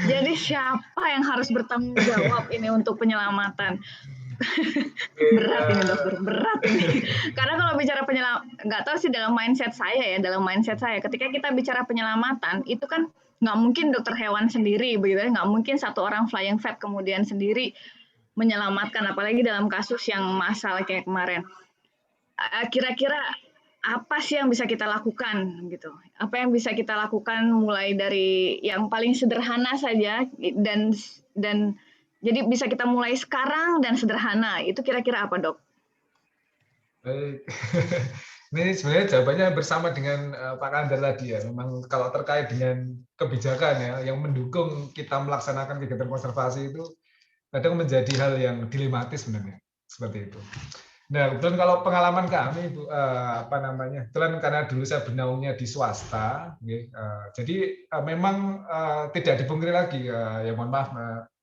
Jadi siapa yang harus bertanggung jawab ini untuk penyelamatan? Berat ini dokter, berat ini. Karena kalau bicara nggak tahu sih dalam mindset saya ketika kita bicara penyelamatan itu kan nggak mungkin dokter hewan sendiri begitu ya, nggak mungkin satu orang flying vet kemudian sendiri menyelamatkan, apalagi dalam kasus yang masalah kayak kemarin. Kira-kira apa sih yang bisa kita lakukan gitu? Apa yang bisa kita lakukan mulai dari yang paling sederhana saja dan jadi bisa kita mulai sekarang dan sederhana. Itu kira-kira apa, Dok? Baik. Ini sebenarnya jawabannya bersama dengan Pak Kandar tadi ya. Memang kalau terkait dengan kebijakan ya, yang mendukung kita melaksanakan kegiatan konservasi itu kadang menjadi hal yang dilematis sebenarnya. Seperti itu. Nah, kebetulan kalau pengalaman kami, Bu, kebetulan karena dulu saya bernaungnya di swasta, jadi memang tidak dipungkiri lagi, ya mohon maaf,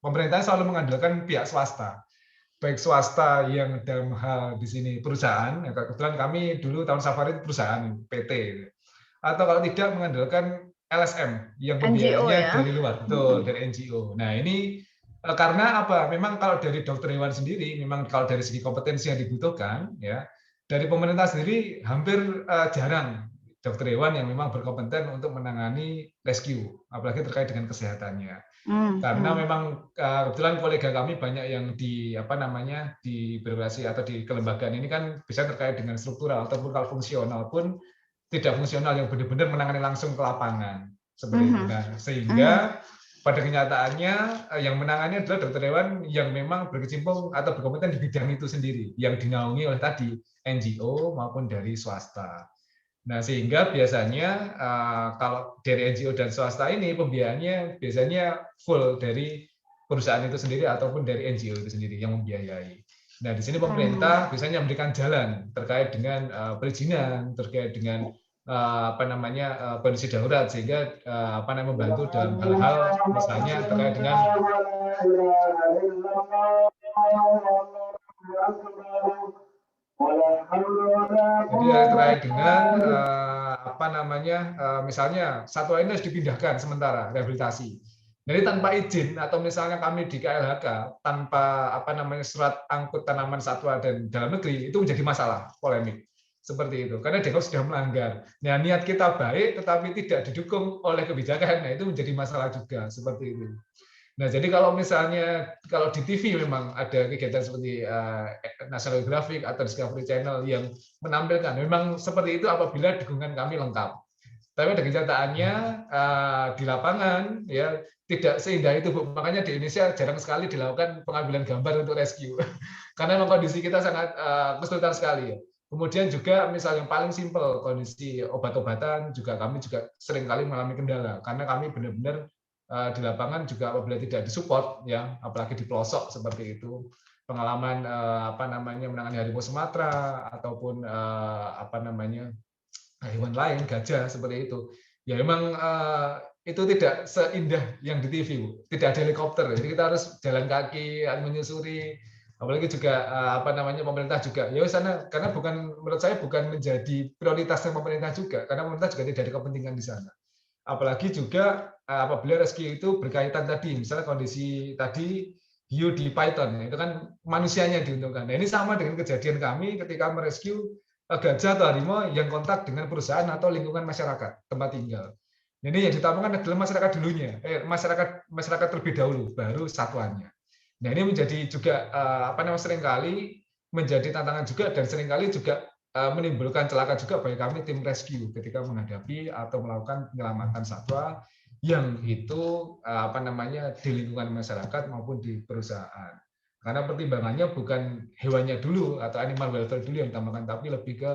pemerintah selalu mengandalkan pihak swasta, baik swasta yang dalam hal di sini perusahaan, kebetulan kami dulu tahun safari perusahaan PT, atau kalau tidak mengandalkan LSM yang pembiayanya dari luar, betul, dari NGO. Nah ini karena apa? Memang kalau dari dokter hewan sendiri, memang kalau dari segi kompetensi yang dibutuhkan, ya dari pemerintah sendiri hampir jarang dokter hewan yang memang berkompeten untuk menangani rescue, apalagi terkait dengan kesehatannya. Karena memang kebetulan kolega kami banyak yang di di birokrasi atau di kelembagaan ini kan bisa terkait dengan struktural ataupun kalau fungsional pun tidak fungsional yang benar-benar menangani langsung ke lapangan seperti itu. Nah, sehingga pada kenyataannya yang menangani adalah dokter hewan yang memang berkecimpung atau berkompeten di bidang itu sendiri, yang dinaungi oleh tadi NGO maupun dari swasta. Nah, sehingga biasanya kalau dari NGO dan swasta ini pembiayaannya biasanya full dari perusahaan itu sendiri ataupun dari NGO itu sendiri yang membiayai. Nah, di sini pemerintah biasanya memberikan jalan terkait dengan perizinan, terkait dengan kondisi darurat, sehingga membantu dalam hal-hal misalnya terkait dengan jadi terkait dengan misalnya satwa ini harus dipindahkan sementara rehabilitasi. Jadi tanpa izin atau misalnya kami di KLHK tanpa surat angkut tanaman satwa dan dalam negeri itu menjadi masalah polemik. Seperti itu, karena dianggap sudah melanggar. Nah, niat kita baik, tetapi tidak didukung oleh kebijakan, nah itu menjadi masalah juga, seperti itu. Nah, jadi kalau misalnya, kalau di TV memang ada kegiatan seperti National Geographic atau Discovery Channel yang menampilkan, memang seperti itu apabila dukungan kami lengkap. Tapi ada kenyataannya di lapangan, ya tidak seindah itu, Bu. Makanya di Indonesia jarang sekali dilakukan pengambilan gambar untuk rescue. Karena memang kondisi kita sangat kesulitan sekali, ya. Kemudian juga misal yang paling simpel, kondisi obat-obatan juga kami juga sering kali mengalami kendala karena kami benar-benar di lapangan juga apabila tidak disupport, ya apalagi di pelosok seperti itu, pengalaman menangani harimau Sumatera ataupun hewan lain, gajah seperti itu, ya memang itu tidak seindah yang di TV, Bu. Tidak ada helikopter, jadi kita harus jalan kaki, menyusuri. Apalagi juga pemerintah juga ya sana, karena menurut saya bukan menjadi prioritasnya pemerintah juga, karena pemerintah juga tidak ada kepentingan di sana. Apalagi juga apabila rescue itu berkaitan tadi misalnya kondisi tadi hiu di Python, itu kan manusianya diuntungkan. Nah, ini sama dengan kejadian kami ketika merescue gajah atau harimau yang kontak dengan perusahaan atau lingkungan masyarakat tempat tinggal. Ini yang ditampungkan adalah masyarakat dulunya, masyarakat terlebih dahulu, baru satuannya. Nah, ini menjadi juga seringkali menjadi tantangan juga dan seringkali juga menimbulkan celaka juga bagi kami tim rescue ketika menghadapi atau melakukan penyelamatan satwa yang itu di lingkungan masyarakat maupun di perusahaan. Karena pertimbangannya bukan hewannya dulu atau animal welfare dulu yang ditambahkan, tapi lebih ke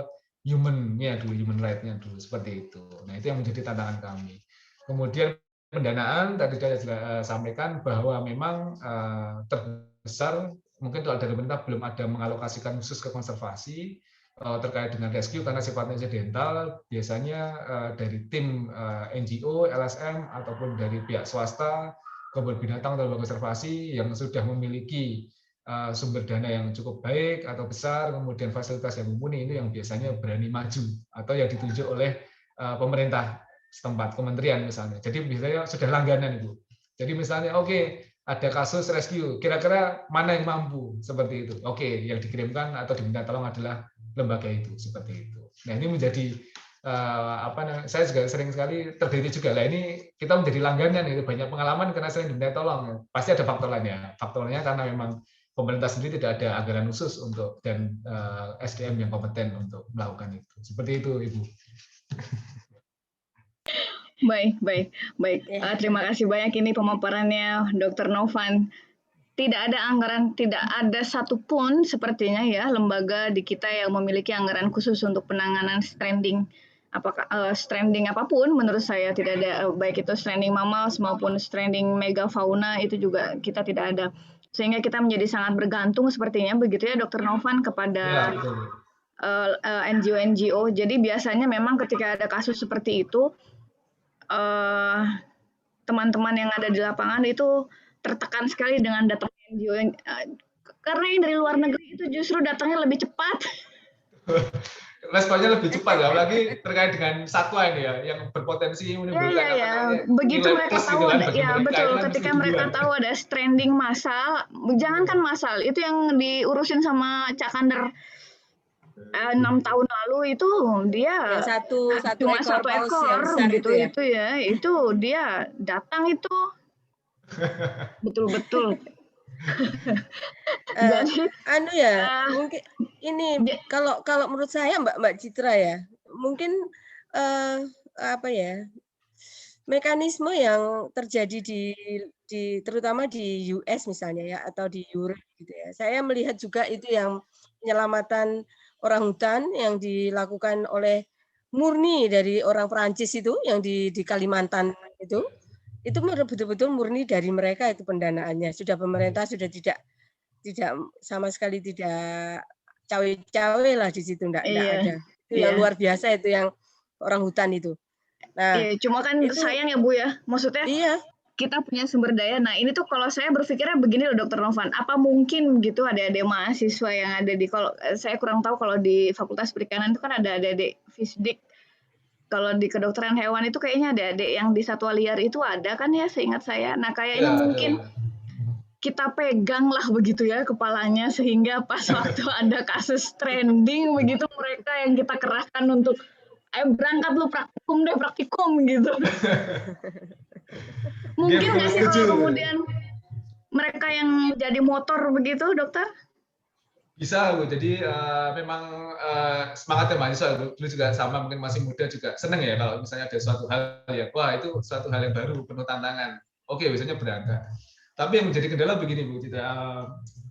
human-nya dulu, human right-nya dulu, seperti itu. Nah, itu yang menjadi tantangan kami. Kemudian pendanaan tadi saya sampaikan bahwa memang terbesar mungkin kalau dari pemerintah belum ada mengalokasikan khusus ke konservasi terkait dengan rescue karena sifatnya insidental, biasanya dari tim NGO, LSM ataupun dari pihak swasta, kebun binatang atau lembaga konservasi yang sudah memiliki sumber dana yang cukup baik atau besar, kemudian fasilitas yang mumpuni, ini yang biasanya berani maju atau yang ditunjuk oleh pemerintah setempat, kementerian misalnya. Jadi biasanya sudah langganan, Ibu. Jadi misalnya oke, ada kasus rescue, kira-kira mana yang mampu seperti itu? Oke, yang dikirimkan atau diminta tolong adalah lembaga itu, seperti itu. Nah, ini menjadi saya juga sering sekali terjadi juga lah, ini kita menjadi langganan itu, banyak pengalaman karena sering diminta tolong. Pasti ada faktor lainnya. Faktornya karena memang pemerintah sendiri tidak ada anggaran khusus untuk dan SDM yang kompeten untuk melakukan itu. Seperti itu, Ibu. Baik. Terima kasih banyak ini pemaparannya Dr. Novan. Tidak ada anggaran, tidak ada satupun sepertinya ya lembaga di kita yang memiliki anggaran khusus untuk penanganan stranding. Apakah stranding apapun menurut saya tidak ada, baik itu stranding mammals maupun stranding megafauna itu juga kita tidak ada. Sehingga kita menjadi sangat bergantung sepertinya begitu ya Dr. Novan kepada NGO-NGO. Jadi biasanya memang ketika ada kasus seperti itu teman-teman yang ada di lapangan itu tertekan sekali dengan datang NGO karena yang dari luar negeri itu justru datangnya lebih cepat. Responnya lebih cepat ya, apalagi terkait dengan satwa ini ya, yang berpotensi menimbulkan begitu mereka tahu gitu ya betul, ketika mereka tahu ada stranding massal, jangankan massal, itu yang diurusin sama Cak Kander 6 tahun lalu itu dia cuma satu ekor gitu itu ya, itu dia datang itu betul-betul. Mungkin ini kalau menurut saya Mbak Citra ya, mungkin mekanisme yang terjadi di terutama di US misalnya ya, atau di Europe gitu ya. Saya melihat juga itu yang penyelamatan orang hutan yang dilakukan oleh murni dari orang Perancis itu yang di Kalimantan itu betul-betul murni dari mereka itu pendanaannya. Sudah pemerintah sudah tidak sama sekali tidak cawe-cawe lah di situ, enggak ada. Itu yang luar biasa itu yang orang hutan itu. Nah, cuma kan sayang ya Bu ya. Maksudnya kita punya sumber daya. Nah, ini tuh kalau saya berpikirnya begini loh Dr. Novan, apa mungkin gitu adik-adik mahasiswa yang ada di, kalau saya kurang tahu kalau di Fakultas Perikanan itu kan ada adik-adik FISDIK. Kalau di kedokteran hewan itu kayaknya adik-adik yang di satwa liar itu ada kan ya, seingat saya. Nah, kayaknya mungkin kita pegang lah begitu ya kepalanya, sehingga pas waktu ada kasus trending begitu mereka yang kita kerahkan untuk berangkat lu praktikum gitu. Mungkin nggak sih kalau kemudian mereka yang jadi motor begitu, dokter? Bisa, Bu. Jadi memang semangatnya mahasiswa dulu juga sama, mungkin masih muda juga seneng ya kalau misalnya ada suatu hal ya, wah itu suatu hal yang baru, penuh tantangan. Oke, biasanya berangkat. Tapi yang menjadi kendala begini, Bu,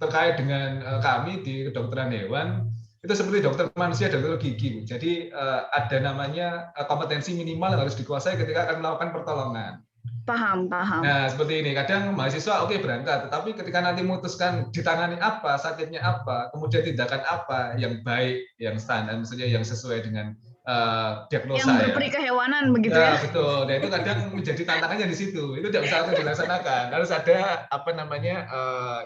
terkait dengan kami di kedokteran hewan, itu seperti dokter manusia, dokter gigi, Bu. Jadi ada namanya kompetensi minimal yang harus dikuasai ketika akan melakukan pertolongan. Paham. Nah, seperti ini. Kadang mahasiswa berangkat, tetapi ketika nanti memutuskan ditangani apa, sakitnya apa, kemudian tindakan apa yang baik, yang standar, maksudnya yang sesuai dengan diagnosa yang berperi kehewanan begitu ya. Betul. Nah, itu kadang menjadi tantangannya di situ. Itu tidak bisa langsung dilaksanakan. Harus ada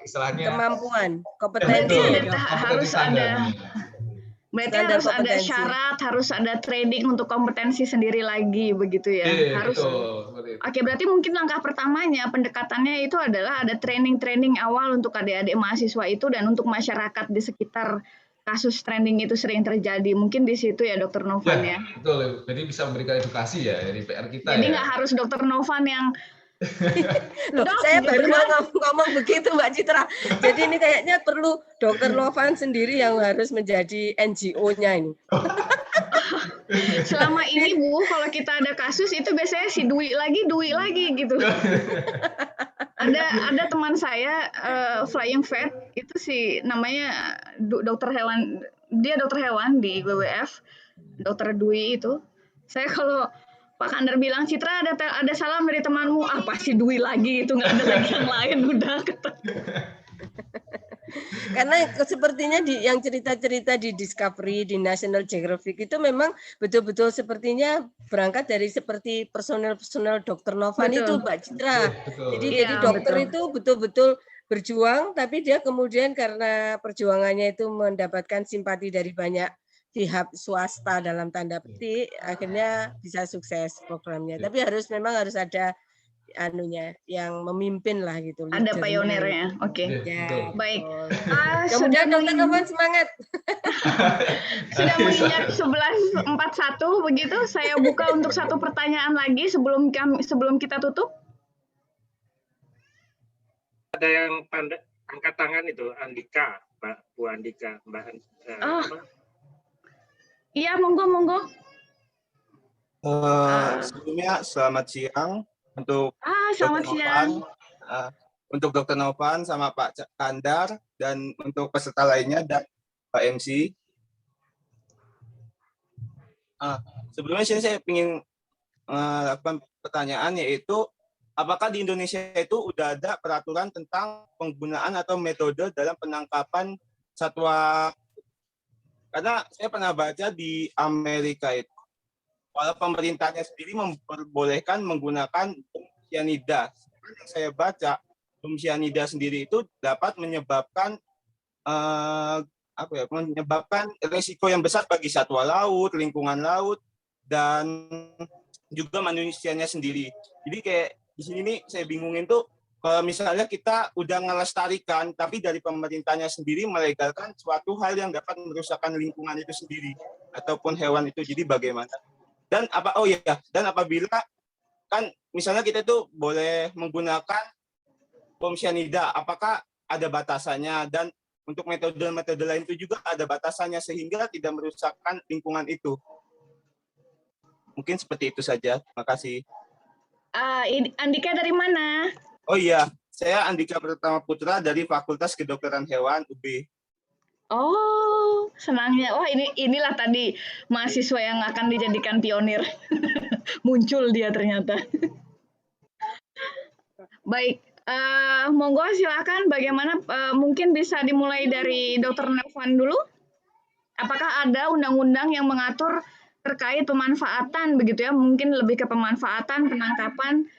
istilahnya kemampuan, kompetensi. Harus ada. Berarti harus ada syarat, harus ada training untuk kompetensi sendiri lagi begitu ya. Harus. Betul. Oke, berarti mungkin langkah pertamanya pendekatannya itu adalah ada training awal untuk adik-adik mahasiswa itu dan untuk masyarakat di sekitar kasus trending itu sering terjadi. Mungkin di situ ya Dr. Novan ya. Betul. Jadi bisa memberikan edukasi ya dari PR kita. Jadi nggak harus Dr. Novan yang Loh, saya baru ngomong begitu Mbak Citra. Jadi ini kayaknya perlu Dr. Novan sendiri yang harus menjadi NGO-nya ini. Selama ini Bu, kalau kita ada kasus itu biasanya si Dwi lagi gitu. Ada teman saya Flying Vet itu sih namanya dokter hewan, dia dokter hewan di WWF, Dokter Dwi itu. Saya kalau Pak Kander bilang, Citra ada salam dari temanmu, pasti Dwi lagi, itu nggak ada lagi yang lain, udah ketemu. Karena sepertinya yang cerita-cerita di Discovery, di National Geographic itu memang betul-betul sepertinya berangkat dari seperti personel Dr. Novan itu Mbak Citra. Jadi dokter itu betul-betul berjuang, tapi dia kemudian karena perjuangannya itu mendapatkan simpati dari banyak pihak swasta dalam tanda petik, akhirnya bisa sukses programnya. Tapi memang harus ada anunya yang memimpin lah gitu. Ada leadernya. pionirnya. Oke. Iya, Ya, betul. Baik. betul. Sudah Kemudian Dokter Novan semangat. sudah menginjak 11.41 begitu. Saya buka untuk satu pertanyaan lagi sebelum kita tutup. Ada yang angkat tangan itu, Andika, Bu Andika, Mbak. Oh. Apa? Iya, monggo. Sebelumnya selamat siang untuk Selamat Dr. siang. Novan, untuk Dr. Novan sama Pak Kandar, dan untuk peserta lainnya dan Pak MC. Sebelumnya saya ingin melakukan pertanyaan, yaitu apakah di Indonesia itu udah ada peraturan tentang penggunaan atau metode dalam penangkapan satwa? Karena saya pernah baca di Amerika itu, walau pemerintahnya sendiri memperbolehkan menggunakan cyanida. Yang saya baca, cyanida sendiri itu dapat menyebabkan menyebabkan risiko yang besar bagi satwa laut, lingkungan laut, dan juga manusianya sendiri. Jadi kayak di sini nih saya bingungin tuh, kalau misalnya kita udah ngelestarikan, tapi dari pemerintahnya sendiri melegalkan suatu hal yang dapat merusakkan lingkungan itu sendiri ataupun hewan itu, jadi bagaimana? Dan apabila kan misalnya kita tuh boleh menggunakan cyanida, apakah ada batasannya? Dan untuk metode-metode lain itu juga ada batasannya sehingga tidak merusakkan lingkungan itu. Mungkin seperti itu saja. Terima kasih. Andika dari mana? Oh iya, saya Andika Pratama Putra dari Fakultas Kedokteran Hewan UB. Oh, senangnya. Wah, inilah tadi mahasiswa yang akan dijadikan pionir. Muncul dia ternyata. Baik, monggo silakan. Bagaimana? Mungkin bisa dimulai dari Dr. Novan dulu. Apakah ada undang-undang yang mengatur terkait pemanfaatan begitu ya? Mungkin lebih ke pemanfaatan penangkapan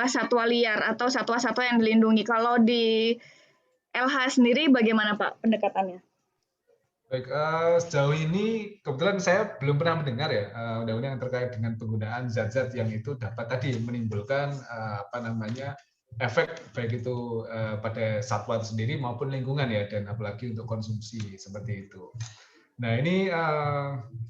satwa liar atau satwa-satwa yang dilindungi. Kalau di LH sendiri bagaimana Pak pendekatannya? Baik, sejauh ini kebetulan saya belum pernah mendengar ya undang-undang yang terkait dengan penggunaan zat-zat yang itu dapat tadi menimbulkan efek baik itu pada satwa itu sendiri maupun lingkungan ya, dan apalagi untuk konsumsi seperti itu. Nah ini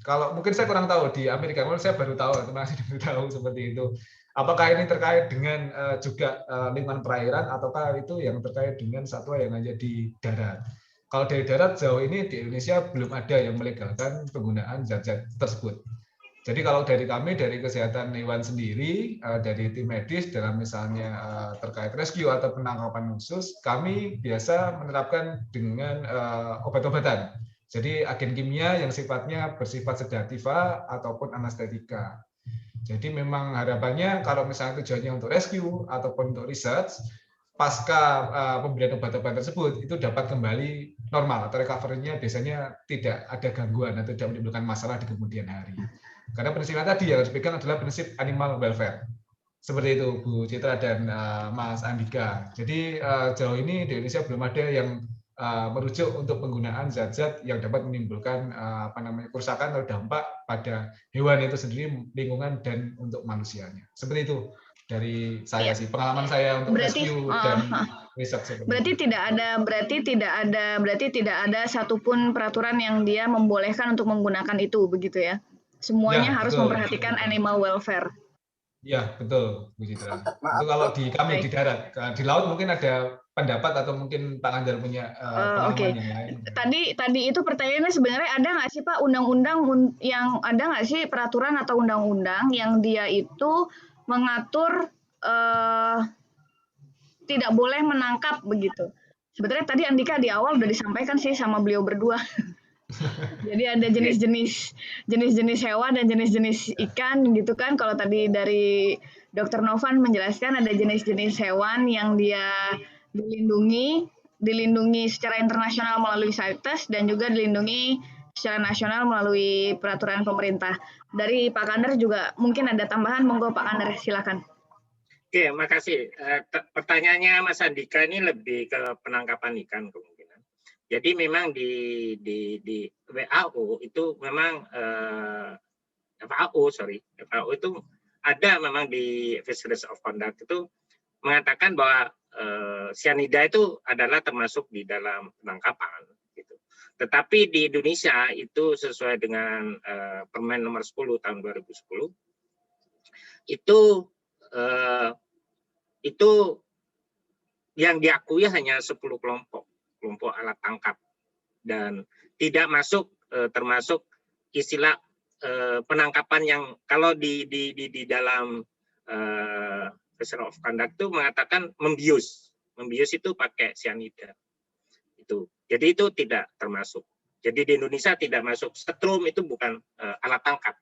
kalau mungkin saya kurang tahu di Amerika, kalau saya baru tahu, masih diberitahu seperti itu. Apakah ini terkait dengan juga lingkungan perairan ataukah itu yang terkait dengan satwa yang hanya di darat? Kalau dari darat jauh ini di Indonesia belum ada yang melegalkan penggunaan zat-zat tersebut. Jadi kalau dari kami, dari kesehatan hewan sendiri, dari tim medis dalam misalnya terkait rescue atau penangkapan khusus, kami biasa menerapkan dengan obat-obatan. Jadi agen kimia yang sifatnya bersifat sedativa ataupun anestetika. Jadi memang harapannya kalau misalnya tujuannya untuk rescue ataupun untuk research, pasca pemberian obat-obat tersebut itu dapat kembali normal atau recovery-nya biasanya tidak ada gangguan atau tidak menimbulkan masalah di kemudian hari. Karena prinsipnya tadi yang harus dipegang adalah prinsip animal welfare. Seperti itu Bu Citra dan Mas Andika. Jadi jauh ini di Indonesia belum ada yang merujuk untuk penggunaan zat-zat yang dapat menimbulkan kerusakan atau dampak pada hewan itu sendiri, lingkungan dan untuk manusianya. Seperti itu dari saya sih, pengalaman saya untuk rescue dan riset seperti berarti itu. Berarti tidak ada satupun peraturan yang dia membolehkan untuk menggunakan itu, begitu ya? Semuanya harus memperhatikan animal welfare. Ya, betul, Bu Citra. Itu kalau di kami di darat. Di laut mungkin ada pendapat atau mungkin Pak Andar punya pengalaman yang lain. Tadi itu pertanyaannya sebenarnya ada nggak sih Pak undang-undang yang ada nggak sih peraturan atau undang-undang yang dia itu mengatur tidak boleh menangkap begitu. Sebetulnya tadi Andika di awal udah disampaikan sih sama beliau berdua. Jadi ada jenis-jenis hewan dan jenis-jenis ikan gitu kan. Kalau tadi dari Dr. Novan menjelaskan ada jenis-jenis hewan yang dia dilindungi secara internasional melalui CITES dan juga dilindungi secara nasional melalui peraturan pemerintah. Dari Pak Kandar juga mungkin ada tambahan, monggo Pak Kandar silakan. Oke, makasih. Pertanyaannya Mas Andika ini lebih ke penangkapan ikan kemungkinan. Jadi memang di WHO itu memang FAO itu ada memang di Fisheries of Conduct itu mengatakan bahwa cyanida itu adalah termasuk di dalam penangkapan. Gitu. Tetapi di Indonesia itu sesuai dengan Permen nomor 10 tahun 2010 itu yang diakui hanya 10 kelompok alat tangkap dan tidak masuk termasuk istilah penangkapan yang kalau di dalam Fisheries of Conduct itu mengatakan membius itu pakai cyanida itu, jadi itu tidak termasuk. Jadi di Indonesia tidak masuk. Setrum itu bukan alat tangkap.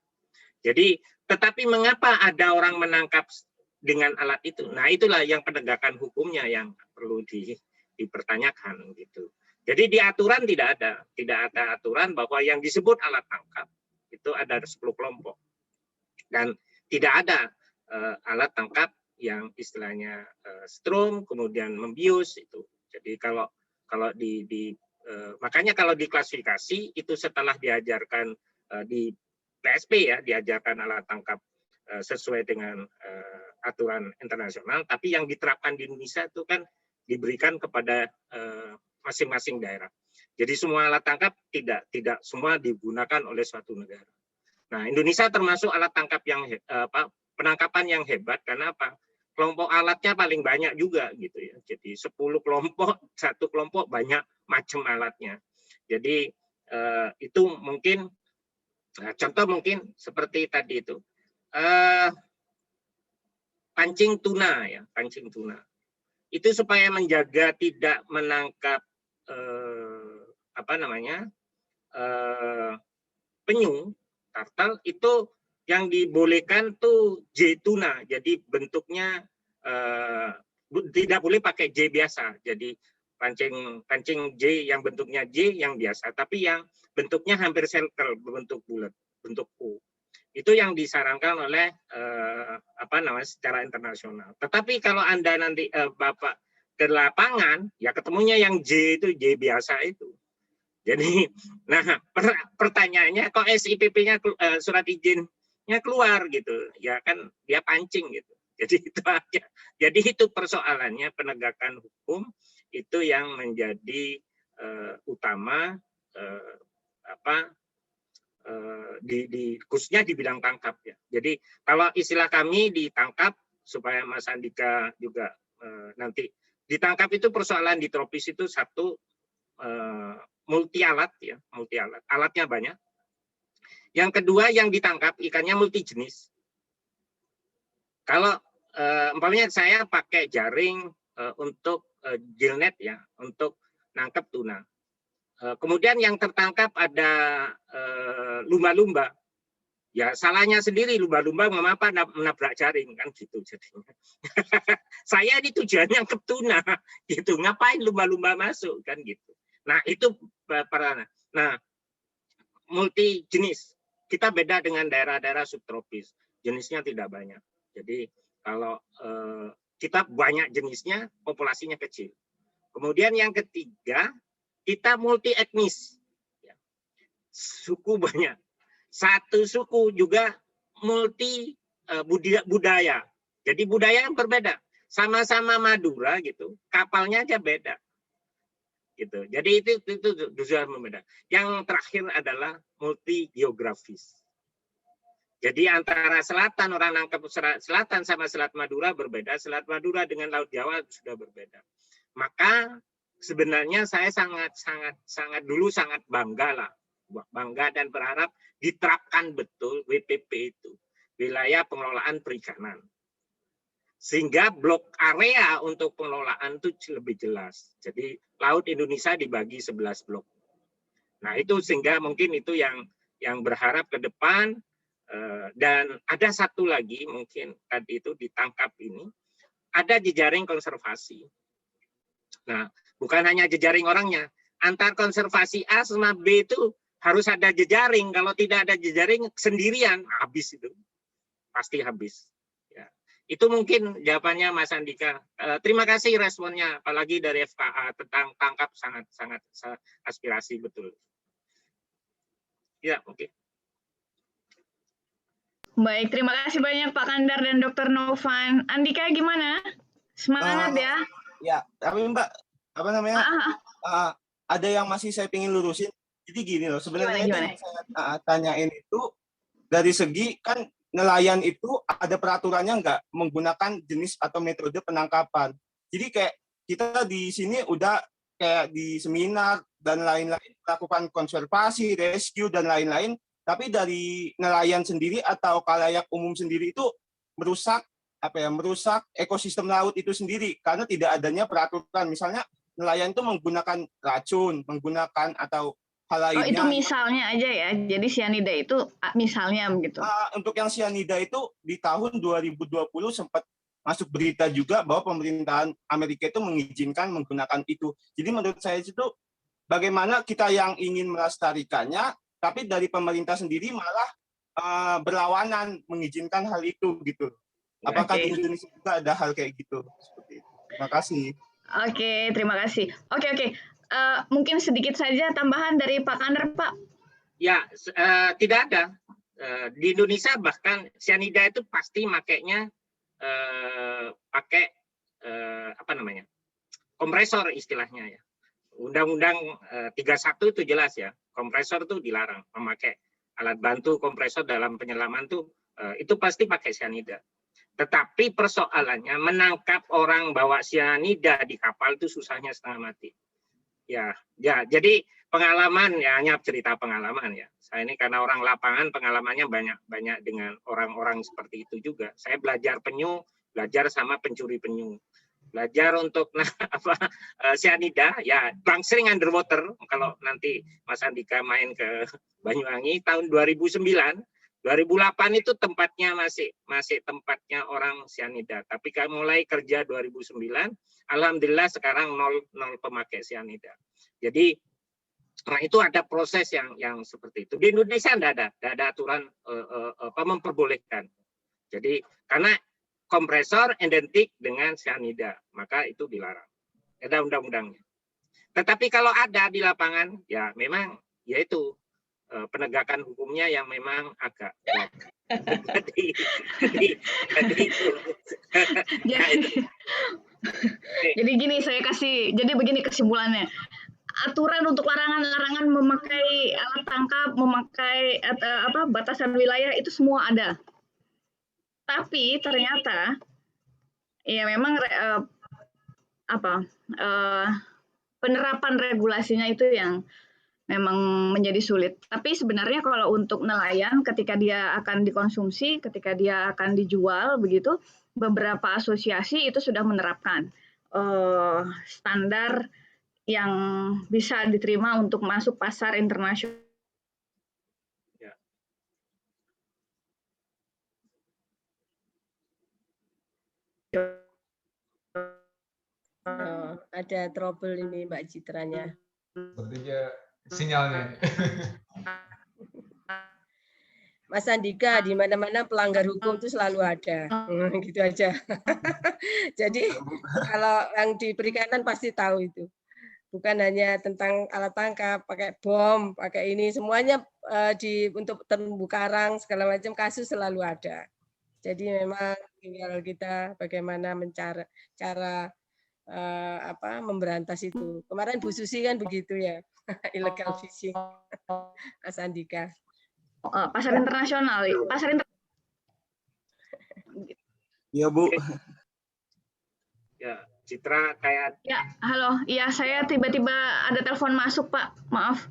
Jadi tetapi mengapa ada orang menangkap dengan alat itu? Nah itulah yang penegakan hukumnya yang perlu dipertanyakan gitu. Jadi di aturan tidak ada aturan bahwa yang disebut alat tangkap itu ada 10 kelompok dan tidak ada alat tangkap yang istilahnya strum kemudian membius itu. Jadi kalau makanya kalau diklasifikasi itu setelah diajarkan di PSP ya, diajarkan alat tangkap sesuai dengan aturan internasional, tapi yang diterapkan di Indonesia itu kan diberikan kepada masing-masing daerah. Jadi semua alat tangkap tidak semua digunakan oleh suatu negara. Nah, Indonesia termasuk alat tangkap yang penangkapan yang hebat karena apa? Kelompok alatnya paling banyak juga gitu ya. Jadi 10 kelompok, satu kelompok banyak macam alatnya. Jadi itu mungkin contoh mungkin seperti tadi itu. Pancing tuna ya, pancing tuna. Itu supaya menjaga tidak menangkap penyu, tartal itu yang dibolehkan tuh J tuna. Jadi bentuknya tidak boleh pakai J biasa. Jadi pancing J yang bentuknya J yang biasa, tapi yang bentuknya hampir circle, berbentuk bulat, bentuk U. Itu yang disarankan oleh secara internasional. Tetapi kalau Anda nanti Bapak ke lapangan, ya ketemunya yang J itu J biasa itu. Jadi, nah pertanyaannya kok SIPP-nya surat izinnya keluar gitu, ya kan dia pancing gitu. Jadi itu aja. Jadi itu persoalannya penegakan hukum itu yang menjadi utama khususnya di bidang tangkap ya. Jadi kalau istilah kami ditangkap supaya Mas Andika juga nanti ditangkap itu persoalan di tropis itu satu multi alat ya, multi alat. Alatnya banyak. Yang kedua yang ditangkap ikannya multi jenis. Kalau umpamanya saya pakai jaring untuk gillnet ya, untuk nangkep tuna. Kemudian yang tertangkap ada lumba-lumba. Ya salahnya sendiri lumba-lumba mengapa menabrak jaring kan gitu jadinya. Saya ini tujuannya nangkep tuna gitu. Ngapain lumba-lumba masuk kan gitu. Nah, itu peran. Nah, multi jenis. Kita beda dengan daerah-daerah subtropis. Jenisnya tidak banyak. Jadi kalau kita banyak jenisnya, populasinya kecil. Kemudian yang ketiga, kita multi etnis. Suku banyak. Satu suku juga multi budaya. Jadi budaya yang berbeda. Sama-sama Madura gitu, kapalnya aja beda. Gitu. Jadi itu sudah berbeda. Yang terakhir adalah multi geografis. Jadi antara selatan orang nangkep selatan sama Selat Madura berbeda, Selat Madura dengan Laut Jawa sudah berbeda. Maka sebenarnya saya sangat dulu sangat bangga dan berharap diterapkan betul WPP itu, wilayah pengelolaan perikanan. Sehingga blok area untuk pengelolaan itu lebih jelas. Jadi Laut Indonesia dibagi 11 blok. Nah itu sehingga mungkin itu yang berharap ke depan. Dan ada satu lagi mungkin tadi itu ditangkap ini, ada jejaring konservasi. Nah bukan hanya jejaring orangnya, antar konservasi A sama B itu harus ada jejaring. Kalau tidak ada jejaring sendirian, habis itu. Pasti habis. Itu mungkin jawabannya Mas Andika. Terima kasih responnya, apalagi dari FKA tentang tangkap sangat aspirasi betul. Ya, oke. Baik, terima kasih banyak Pak Kandar dan Dr. Novan. Andika gimana? Semangat ya. Ya, tapi Mbak, apa namanya? Ada yang masih saya ingin lurusin. Jadi gini loh, sebenarnya itu yang saya tanyain itu dari segi kan nelayan itu ada peraturannya nggak menggunakan jenis atau metode penangkapan. Jadi kayak kita di sini udah kayak di seminar dan lain-lain melakukan konservasi, rescue dan lain-lain, tapi dari nelayan sendiri atau khalayak umum sendiri itu merusak merusak ekosistem laut itu sendiri karena tidak adanya peraturan. Misalnya nelayan itu menggunakan racun, menggunakan atau hal lainnya. Oh, itu misalnya aja ya. Jadi sianida itu misalnya begitu. Untuk yang sianida itu di tahun 2020 sempat masuk berita juga bahwa pemerintahan Amerika itu mengizinkan menggunakan itu. Jadi menurut saya itu bagaimana kita yang ingin melestarikannya, tapi dari pemerintah sendiri malah berlawanan mengizinkan hal itu gitu. Apakah di Indonesia juga ada hal kayak gitu? Seperti itu. Terima kasih. Oke, terima kasih. Oke. Mungkin sedikit saja tambahan dari Pak Kandar, Pak. Ya, tidak ada. Di Indonesia bahkan sianida itu pasti makainya pakai kompresor istilahnya ya. Undang-Undang 31 itu jelas ya, kompresor itu dilarang memakai alat bantu kompresor dalam penyelaman itu pasti pakai sianida. Tetapi persoalannya menangkap orang bawa sianida di kapal itu susahnya setengah mati. Ya, jadi pengalaman ya, hanya cerita pengalaman ya. Saya ini karena orang lapangan pengalamannya banyak dengan orang-orang seperti itu juga. Saya belajar penyu, belajar sama pencuri penyu. Belajar untuk sianida ya, sering underwater. Kalau nanti Mas Andika main ke Banyuwangi tahun 2009, 2008 itu tempatnya masih tempatnya orang sianida. Tapi kalau mulai kerja 2009, alhamdulillah sekarang nol pemakai sianida. Jadi itu ada proses yang seperti itu. Di Indonesia tidak ada aturan memperbolehkan. Jadi karena kompresor identik dengan sianida, maka itu dilarang. Ada undang-undangnya. Tetapi kalau ada di lapangan, ya memang yaitu penegakan hukumnya yang memang agak jadi gini jadi begini kesimpulannya. Aturan untuk larangan memakai alat tangkap, memakai batasan wilayah itu semua ada. Tapi ternyata ya memang penerapan regulasinya itu yang memang menjadi sulit. Tapi sebenarnya kalau untuk nelayan ketika dia akan dikonsumsi, ketika dia akan dijual begitu, beberapa asosiasi itu sudah menerapkan standar yang bisa diterima untuk masuk pasar internasional. Ada trouble ini Mbak Citranya. Sepertinya sinyalnya. Mas Andika, di mana-mana pelanggar hukum itu selalu ada, gitu aja. Jadi kalau yang di perikanan pasti tahu itu. Bukan hanya tentang alat tangkap, pakai bom, pakai ini, semuanya untuk terumbu karang segala macam kasus selalu ada. Jadi memang tinggal kita bagaimana cara memberantas itu. Kemarin Bu Susi kan begitu ya, illegal fishing, Mas Andika. Pasar internasional, Ya Bu. Ya, Citra kayak. Ya, halo. Ya, saya tiba-tiba ada telepon masuk Pak, maaf.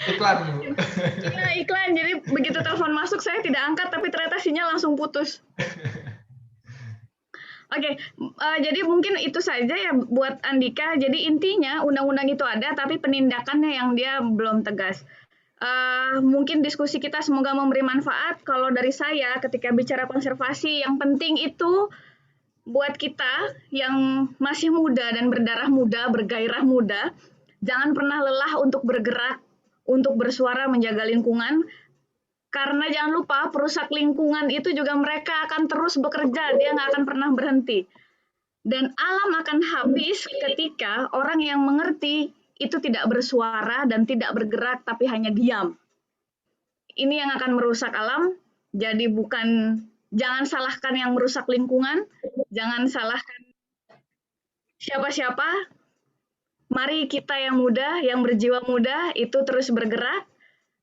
Iklan Bu. Iya, iklan. Jadi begitu telepon masuk saya tidak angkat, tapi ternyata sinyal langsung putus. Oke, jadi mungkin itu saja ya buat Andika. Jadi intinya undang-undang itu ada, tapi penindakannya yang dia belum tegas. Mungkin diskusi kita semoga memberi manfaat. Kalau dari saya ketika bicara konservasi, yang penting itu buat kita yang masih muda dan berdarah muda, bergairah muda, jangan pernah lelah untuk bergerak, untuk bersuara menjaga lingkungan. Karena jangan lupa perusak lingkungan itu juga mereka akan terus bekerja, dia nggak akan pernah berhenti. Dan alam akan habis ketika orang yang mengerti itu tidak bersuara dan tidak bergerak tapi hanya diam. ini yang akan merusak alam. Jadi jangan salahkan yang merusak lingkungan, jangan salahkan siapa-siapa. Mari kita yang muda, yang berjiwa muda itu terus bergerak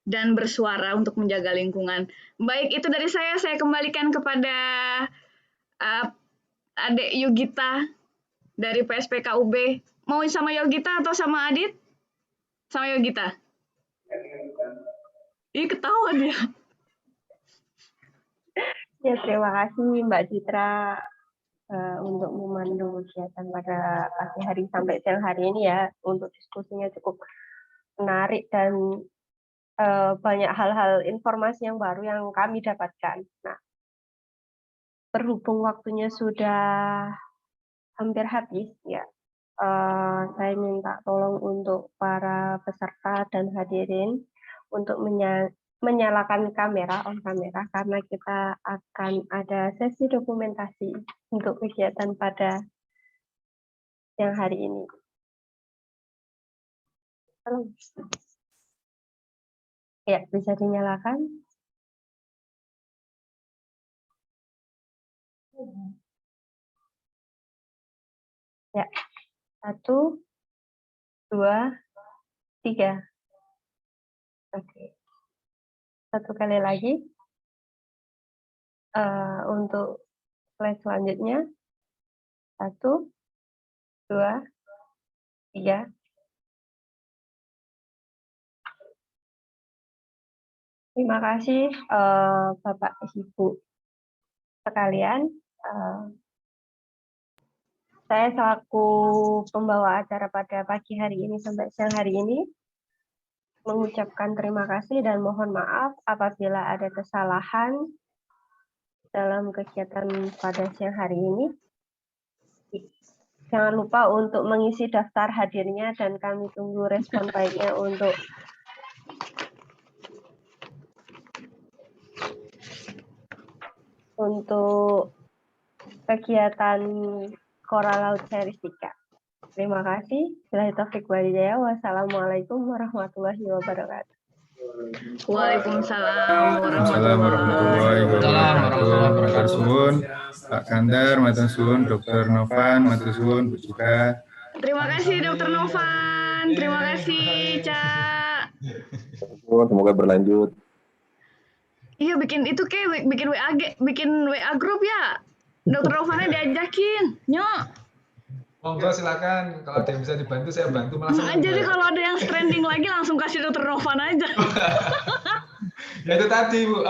dan bersuara untuk menjaga lingkungan. Baik, itu dari saya kembalikan kepada Adik Yogita dari PSPKUB. Mau sama Yogita atau sama Adit? Sama Yogita. Ih, ketawa dia. Ya, terima kasih Mbak Citra untuk memandu kegiatan pada pagi hari sampai siang hari ini ya. Untuk diskusinya cukup menarik dan banyak hal-hal informasi yang baru yang kami dapatkan. Nah, berhubung waktunya sudah hampir habis ya, saya minta tolong untuk para peserta dan hadirin untuk menyalakan kamera, on kamera, karena kita akan ada sesi dokumentasi untuk kegiatan pada siang hari ini. Ya, bisa dinyalakan. Ya, 1, 2, 3. Oke. Satu kali lagi. Untuk slide selanjutnya. 1, 2, 3. Terima kasih Bapak Ibu sekalian. Saya selaku pembawa acara pada pagi hari ini sampai siang hari ini mengucapkan terima kasih dan mohon maaf apabila ada kesalahan dalam kegiatan pada siang hari ini. Jangan lupa untuk mengisi daftar hadirnya dan kami tunggu respon baiknya untuk kegiatan Koral Laut Series 3. Terima kasih. Billahi taufiq wal hidayah. Wassalamualaikum warahmatullahi wabarakatuh. Waalaikumsalam warahmatullahi wabarakatuh. Matur suwun Pak Gantar, matur suwun Dr. Novan, matur suwun Bu Citra. Terima kasih Dr. Novan. Terima kasih Cak. Semoga berlanjut. Iya, bikin WA grup ya. Dr. Novannya diajakin. Nyok. Monggo silakan, kalau ada yang bisa dibantu saya bantu. Jadi kalau ada yang trending lagi langsung kasih Dr. Novan aja. Ya itu tadi Bu,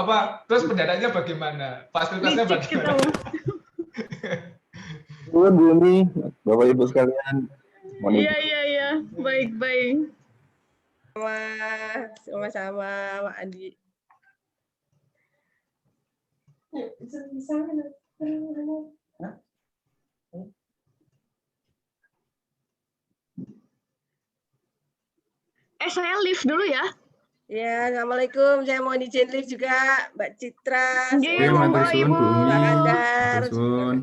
terus pendanaannya bagaimana? Fasilitasnya bagaimana? Bu Uni, Bapak Ibu sekalian. Iya. Baik. Sama-sama Pak Andi. Saya live dulu ya. Ya, assalamualaikum. Saya mau izin live juga, Mbak Citra. Matur suwun Bu Umi. Pak Gantar. Matur suwun.